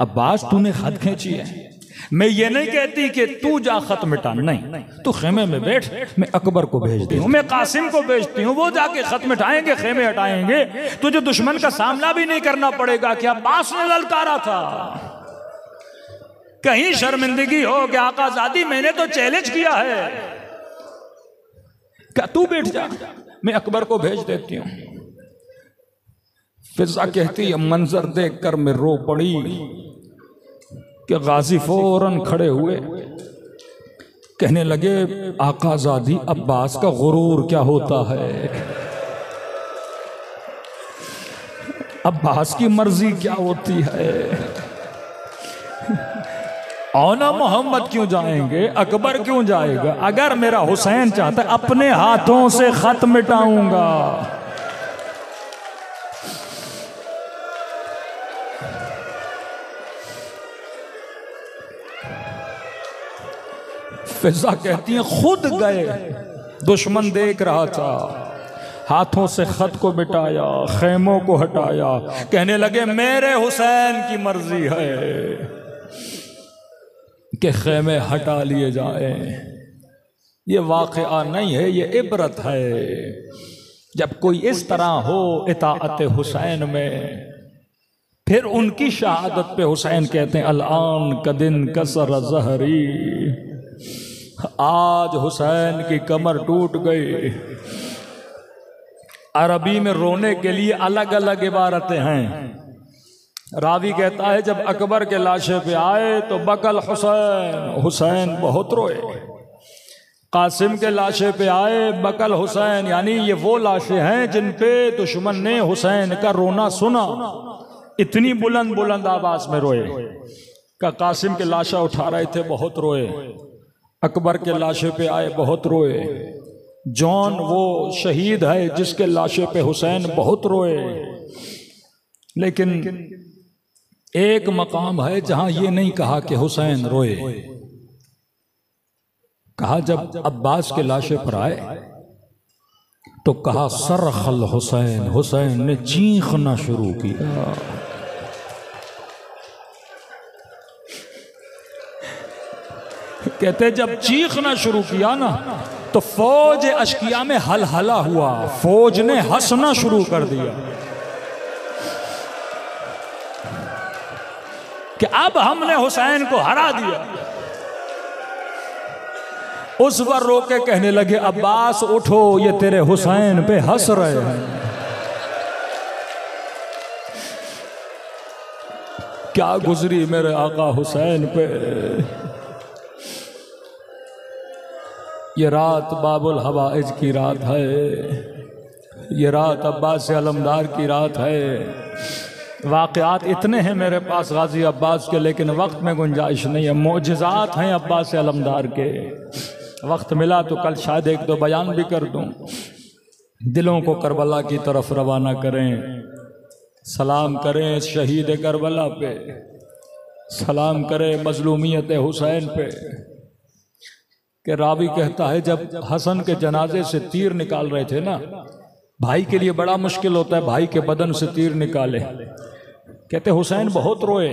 अब्बास तूने खत खींची है। मैं ये नहीं कहती कि तू जा खत मिटा, नहीं, तू खेमे में बैठ, मैं अकबर को भेजती हूँ, मैं कासिम को भेजती हूँ, वो जाके खत मिटाएंगे, खेमे हटाएंगे। तुझे दुश्मन का सामना भी नहीं करना पड़ेगा कि अब्बास ने ललकारा था। कहीं शर्मिंदगी हो कि आकाज़ादी मैंने तो चैलेंज किया है। क्या तू बैठ जा, मैं अकबर को भेज देती हूं। फिजा कहती है मंजर देखकर मैं रो पड़ी कि गाजी फौरन खड़े हुए, कहने लगे आकाज़ादी अब्बास का गुरूर क्या होता है, अब्बास की मर्जी क्या होती है। औना मोहम्मद क्यों जाएंगे, अकबर क्यों जाएगा। अगर मेरा हुसैन चाहता है अपने हाथों से खत मिटाऊंगा। फिजा कहती हैं खुद गए, दुश्मन देख रहा था, हाथों से खत को मिटाया, खेमों को हटाया, कहने लगे मेरे हुसैन की मर्जी है कि खेमे हटा लिए जाएं। ये वाक़या नहीं है, ये इबरत है। जब कोई इस तरह हो इताअत हुसैन में, फिर उनकी शहादत पे हुसैन कहते हैं अल-आन कदिन कसर ज़हरी, आज हुसैन की कमर टूट गई। अरबी में रोने के लिए अलग अलग इबारतें हैं। रावी कहता है जब अकबर के लाशे पे आए तो बकल हुसैन, हुसैन बहुत रोए। कासिम के लाशे पे आए बकल हुसैन, यानी ये वो लाशें हैं जिन पे दुश्मन ने हुसैन का रोना सुना, इतनी बुलंद बुलंद आवाज में रोए। का कासिम के लाशा उठा रहे थे, बहुत रोए। अकबर के लाशे पे आए, बहुत रोए। जॉन वो शहीद है जिसके लाशे पे हुसैन बहुत रोए। लेकिन एक मकाम है जहां ये नहीं कहा कि हुसैन रोए, कहा जब अब्बास के लाशे पर आए तो कहा सरखल हुसैन, हुसैन ने चीखना शुरू किया। कहते जब चीखना शुरू किया ना तो फौज अशकिया में हलहला हुआ, फौज ने हंसना शुरू कर दिया कि अब हमने हुसैन को हरा दिया। उस पर रो के कहने लगे अब्बास उठो, ये तेरे हुसैन पे हंस रहे हैं। क्या गुजरी मेरे आका हुसैन पे। ये रात बाबुल हवाइज की रात है, ये रात अब्बास अलमदार की रात है। वाक़यात इतने हैं मेरे पास गाजी अब्बास के, लेकिन वक्त में गुंजाइश नहीं है। मोजज़ात हैं अब्बास अलमदार के। वक्त मिला तो कल शायद एक दो बयान भी कर दूं। दिलों को करबला की तरफ रवाना करें, सलाम करें शहीद करबला पे, सलाम करें मजलूमियत हुसैन पे। कि रावी कहता है जब हसन के जनाजे से तीर निकाल रहे थे ना, भाई के लिए बड़ा मुश्किल होता है भाई के बदन से तीर निकाले। कहते हुसैन बहुत रोए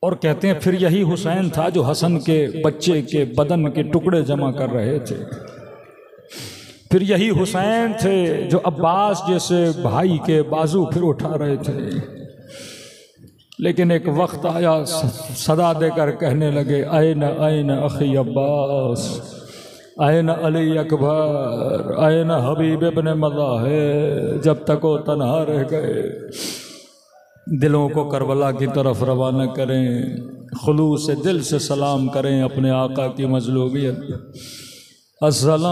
और कहते हैं फिर यही हुसैन था जो हसन के बच्चे के बदन के टुकड़े जमा कर रहे थे। फिर यही हुसैन थे जो अब्बास जैसे भाई के बाजू फिर उठा रहे थे। लेकिन एक वक्त आया सदा देकर कहने लगे ऐन ऐन अखी अब्बास, ऐन अली अकबर, ऐन हबीब इब्न मज़ाहिर। जब तक वो तन्हा रह गए। दिलों को करबला की तरफ रवाना करें, खुलूस से दिल से सलाम करें अपने आका की मजलूबियत। अस्सलाम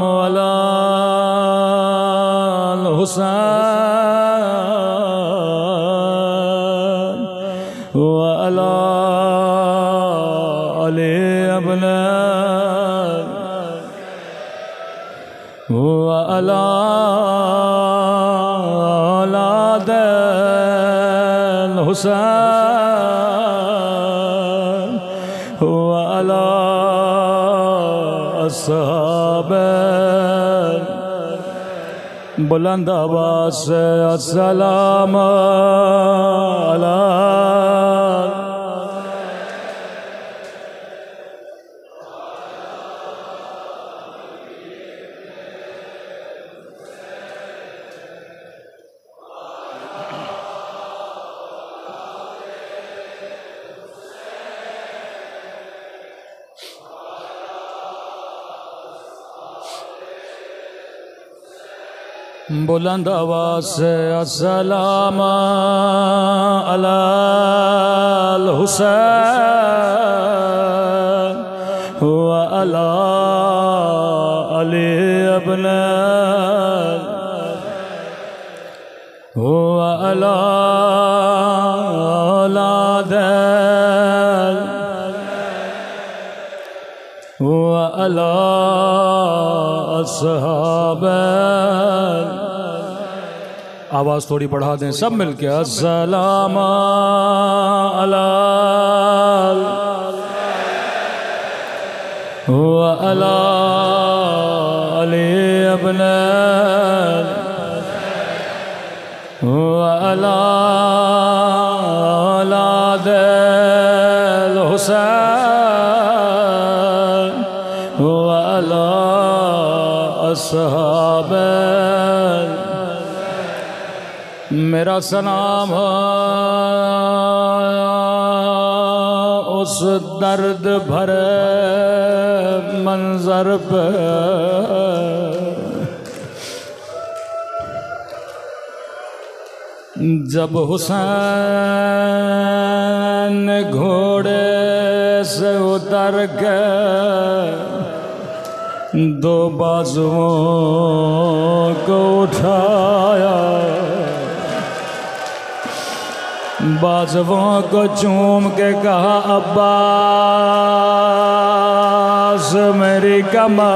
अला हुसैन व अला अली इब्न व अला हुसैन व अला अस्हाब। बुलंद आवाज़ से अस्सलाम अला। बुलंद आवाज़ से अस्सलाम अला हुसैन व अला अली इब्न व अला औलाद व अला अस्हाब। आवाज थोड़ी बढ़ा दें सब मिलके। अस्सलाम अला व अला अली इब्न व अला औलाद हुसैन व अला अस्हाब। मेरा सलाम उस दर्द भरे मंजर पे जब हुसैन घोड़े से उतर के दो बाजुओं को उठाया, बाजुओं को चूम के कहा अब्बास मेरी कमर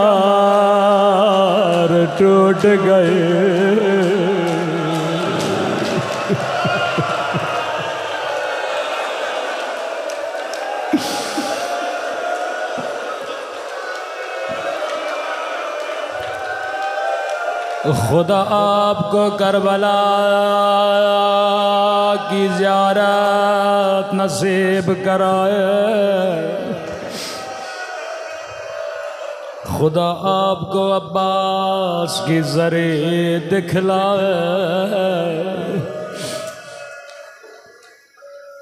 टूट गई। खुदा आपको करबला की ज़ियारत नसीब कराए। खुदा आपको अब्बास की ज़रे दिखलाए।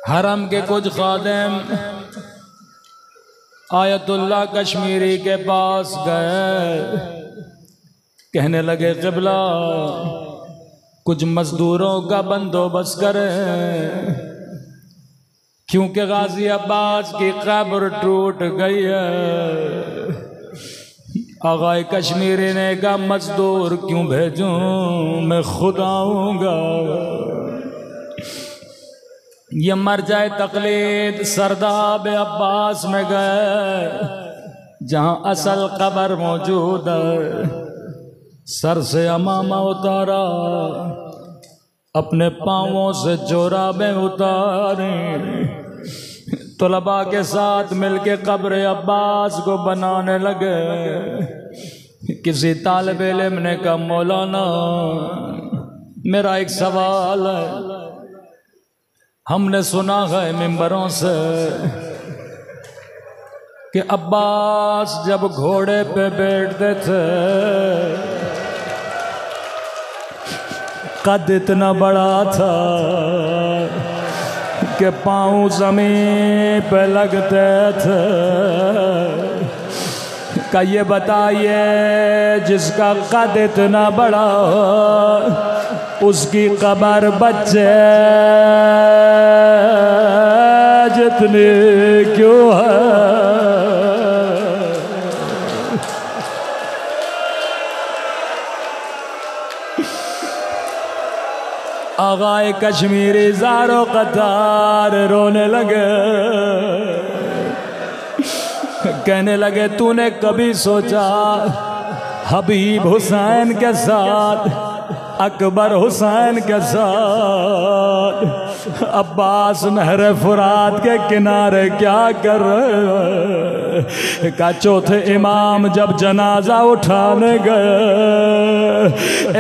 हरम के कुछ खादिम आयतुल्लाह कश्मीरी के पास गए, कहने लगे क़िबला कुछ मजदूरों का बंदोबस्त करें, क्योंकि गाजी अब्बास की कब्र टूट गई है। आगाए कश्मीरी ने कहा मजदूर क्यों भेजूं, मैं खुद आऊँगा। ये मर जाए तकलीद सरदाब अब्बास में गए, जहाँ असल कब्र मौजूद है। सर से अमामा उतारा, अपने पाँवों से जोराबें उतारी, तलबा के साथ मिलके कब्र अब्बास को बनाने लगे। किसी तालिब इल्म ने कहा मौलाना मेरा एक सवाल है, हमने सुना है मिंबरों से कि अब्बास जब घोड़े पे बैठते थे कद इतना बड़ा था कि पाँव ज़मीन पे लगते थे। का ये बताइए जिसका कद इतना बड़ा हो उसकी कब्र बच्चे जितनी क्यों है। आगाए कश्मीरी ज़ारो कतार रोने लगे, कहने लगे तूने कभी सोचा हबीब हुसैन के साथ, अकबर हुसैन के साथ अब्बास नहर फुरात के किनारे क्या कर रहे? का चौथे इमाम जब जनाजा उठाने गए,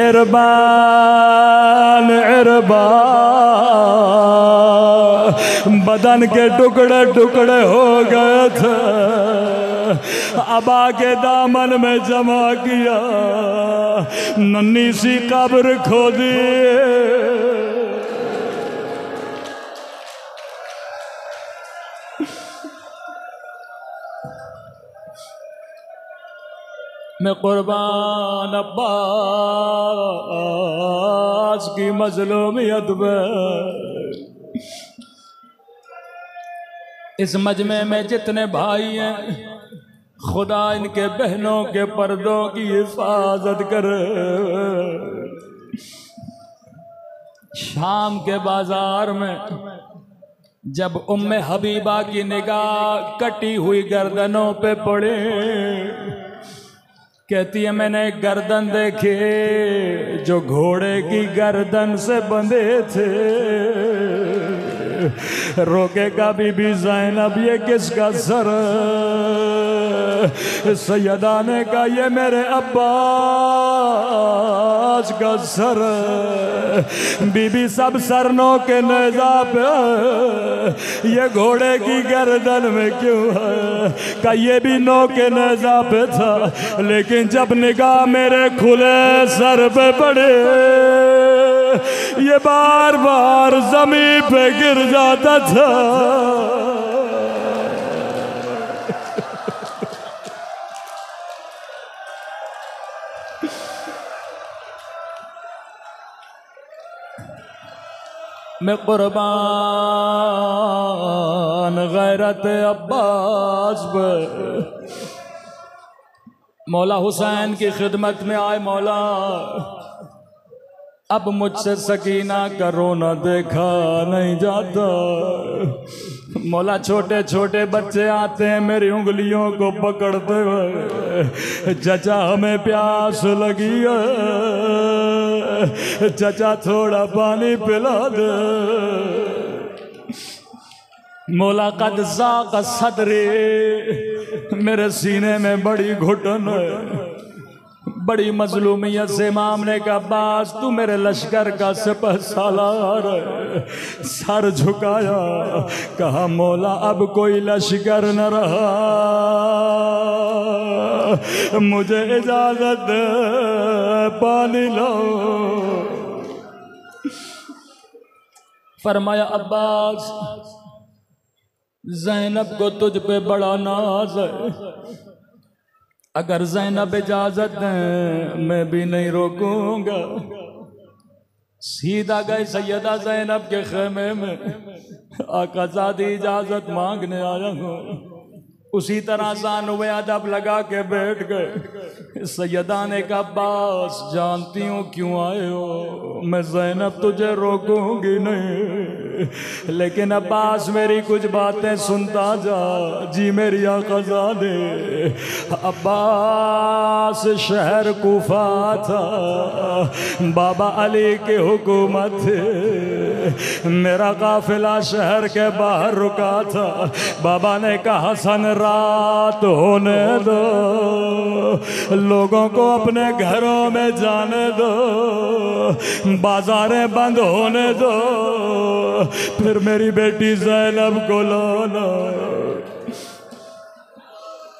इरबान इरबान बदन के टुकड़े टुकड़े हो गए थे, अबा के दामन में जमा किया, नन्ही सी कब्र खोदी। मैं कुर्बान अब्बास की मजलूमियत में इस मजमे में जितने भाई हैं, खुदा इनके बहनों के पर्दों की हिफाजत करे। शाम के बाजार में जब उम्मे हबीबा की निगाह कटी हुई गर्दनों पे पड़े कहती है मैंने एक गर्दन देखे जो घोड़े की गर्दन से बंधे थे। रोकेगा बीबी ज़ैनब ये किसका सर? सैयदा ने कहा ये मेरे अब्बास का सर। बीबी सब सरनों के नेज़ा पे ये घोड़े की गर्दन में क्यों है? का ये भी नो के नेज़ा पे था, लेकिन जब निगाह मेरे खुले सर पे पड़े ये बार बार जमीन पे गिर जाता था। मैं कुर्बान गैरत अब्बास पर मौला हुसैन की खिदमत में आए। मौला अब मुझसे सकीना का रोना देखा नहीं जाता। मौला छोटे छोटे बच्चे आते हैं मेरी उंगलियों को पकड़ते हुए, चचा हमें प्यास लगी है, चचा थोड़ा पानी पिला दे। मौला कद ज़ाक़ सदरी, मेरे सीने में बड़ी घुटन है। बड़ी मजलूमियत से इमाम ने कहा अब्बास तू मेरे लश्कर का सिपह सालार है। सर झुकाया, कहा मौला अब कोई लश्कर न रहा, मुझे इजाजत दे, पानी लो। फरमाया अब्बास ज़ैनब को तुझ पे बड़ा नाज है, अगर ज़ैनब इजाजत दें मैं भी नहीं रोकूंगा। सीधा गए सैयदा ज़ैनब के खेमे में, आका ज़ादी इजाजत मांगने आया हूँ। उसी तरह ज़ानुए अदब लगा के बैठ गए। सैयदा ने कहा अब्बास जानती हूँ क्यों आए हो, मैं ज़ैनब तुझे रोकूंगी नहीं, लेकिन अब्बास मेरी कुछ बातें सुनता जा। जी मेरी आक़ाज़ादे, अब्बास शहर कूफा था, बाबा अली की हुकूमत थे, मेरा काफिला शहर के बाहर रुका था। बाबा ने कहा हसन रात होने दो, लोगों को अपने घरों में जाने दो, बाजारें बंद होने दो, फिर मेरी बेटी ज़ैनब को लाना।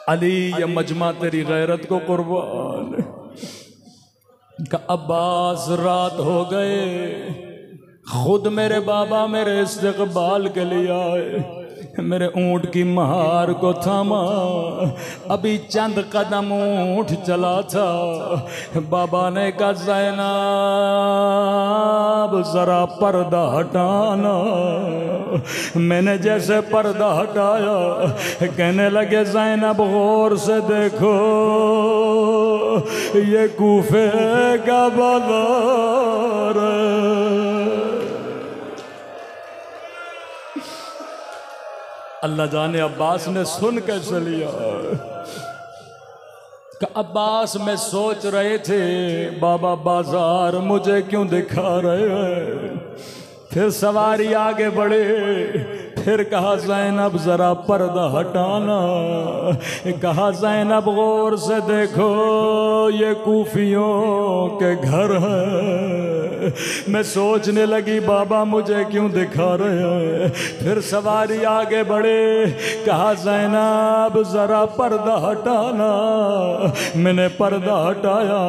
अली या मजमा तेरी गैरत को कुर्बान। का अब्बास रात हो गए, खुद मेरे बाबा मेरे इस्तकबाल के लिए आए, मेरे ऊंट की महार को थामा, अभी चंद कदम ऊंट चला था। बाबा ने कहा ज़ैनब जरा पर्दा हटाना। मैंने जैसे पर्दा हटाया, कहने लगे ज़ैनब गौर से देखो ये कूफे का बाजार। अल्लाह जाने अब्बास ने सुन कैसे लिया। अब्बास में सोच रहे थे बाबा बाजार मुझे क्यों दिखा रहे हैं। फिर सवारी आगे बढ़े, फिर कहा ज़ैनब जरा पर्दा हटाना। कहा ज़ैनब गौर से देखो ये कूफियों के घर है। मैं सोचने लगी बाबा मुझे क्यों दिखा रहे हैं। फिर सवारी आगे बढ़े, कहा ज़ैनब जरा पर्दा हटाना। मैंने पर्दा हटाया,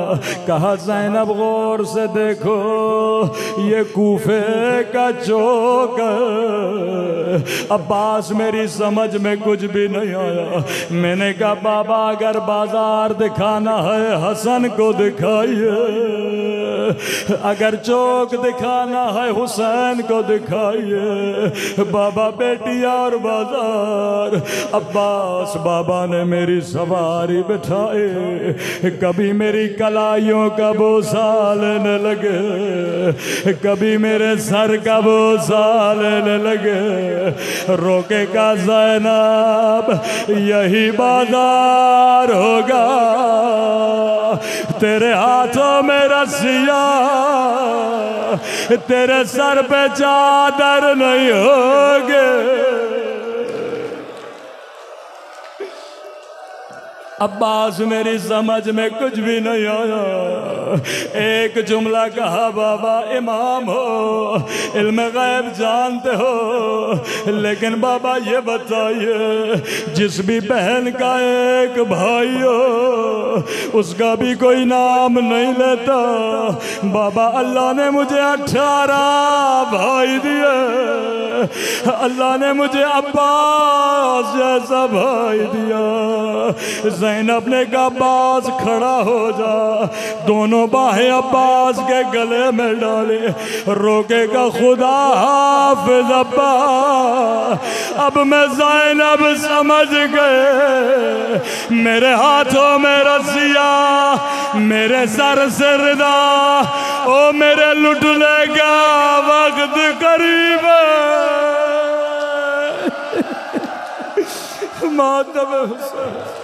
कहा ज़ैनब गौर से देखो ये कूफे का चौक। अब्बास मेरी समझ में कुछ भी नहीं आया। मैंने कहा बाबा अगर बाजार दिखाना है हसन को दिखाइए, अगर चौक दिखाना है हुसैन को दिखाइए। बाबा बेटी और बाजार। अब्बास बाबा ने मेरी सवारी बिठाए, कभी मेरी कलाइयों का बोसा लेने लगे, कभी मेरे सर का बोसा लेने लगे। रोके का ज़ैनब यही बाजार होगा। तेरे हाथों में रस्सियां, तेरे सर पे चादर नहीं होगे। अब्बास मेरी समझ में कुछ भी नहीं आया। एक जुमला कहा, बाबा इमाम हो, इल्म गैब जानते हो, लेकिन बाबा ये बताइए जिस भी बहन का एक भाई हो उसका भी कोई नाम नहीं लेता। बाबा अल्लाह ने मुझे 18 भाई दिए, अल्लाह ने मुझे अब्बास जैसा भाई दिया। ज़ैनब ने कहा अब्बास खड़ा हो जा, दोनों बाहें अब्बास के गले में डाले, रोकेगा खुदा हाफिज अब्बास। अब मैं ज़ैनब समझ गए, मेरे हाथों में रस्सियाँ, मेरे सर से रिदा, ओ मेरे लुटने का वक्त करीब है। मातम हुसैन।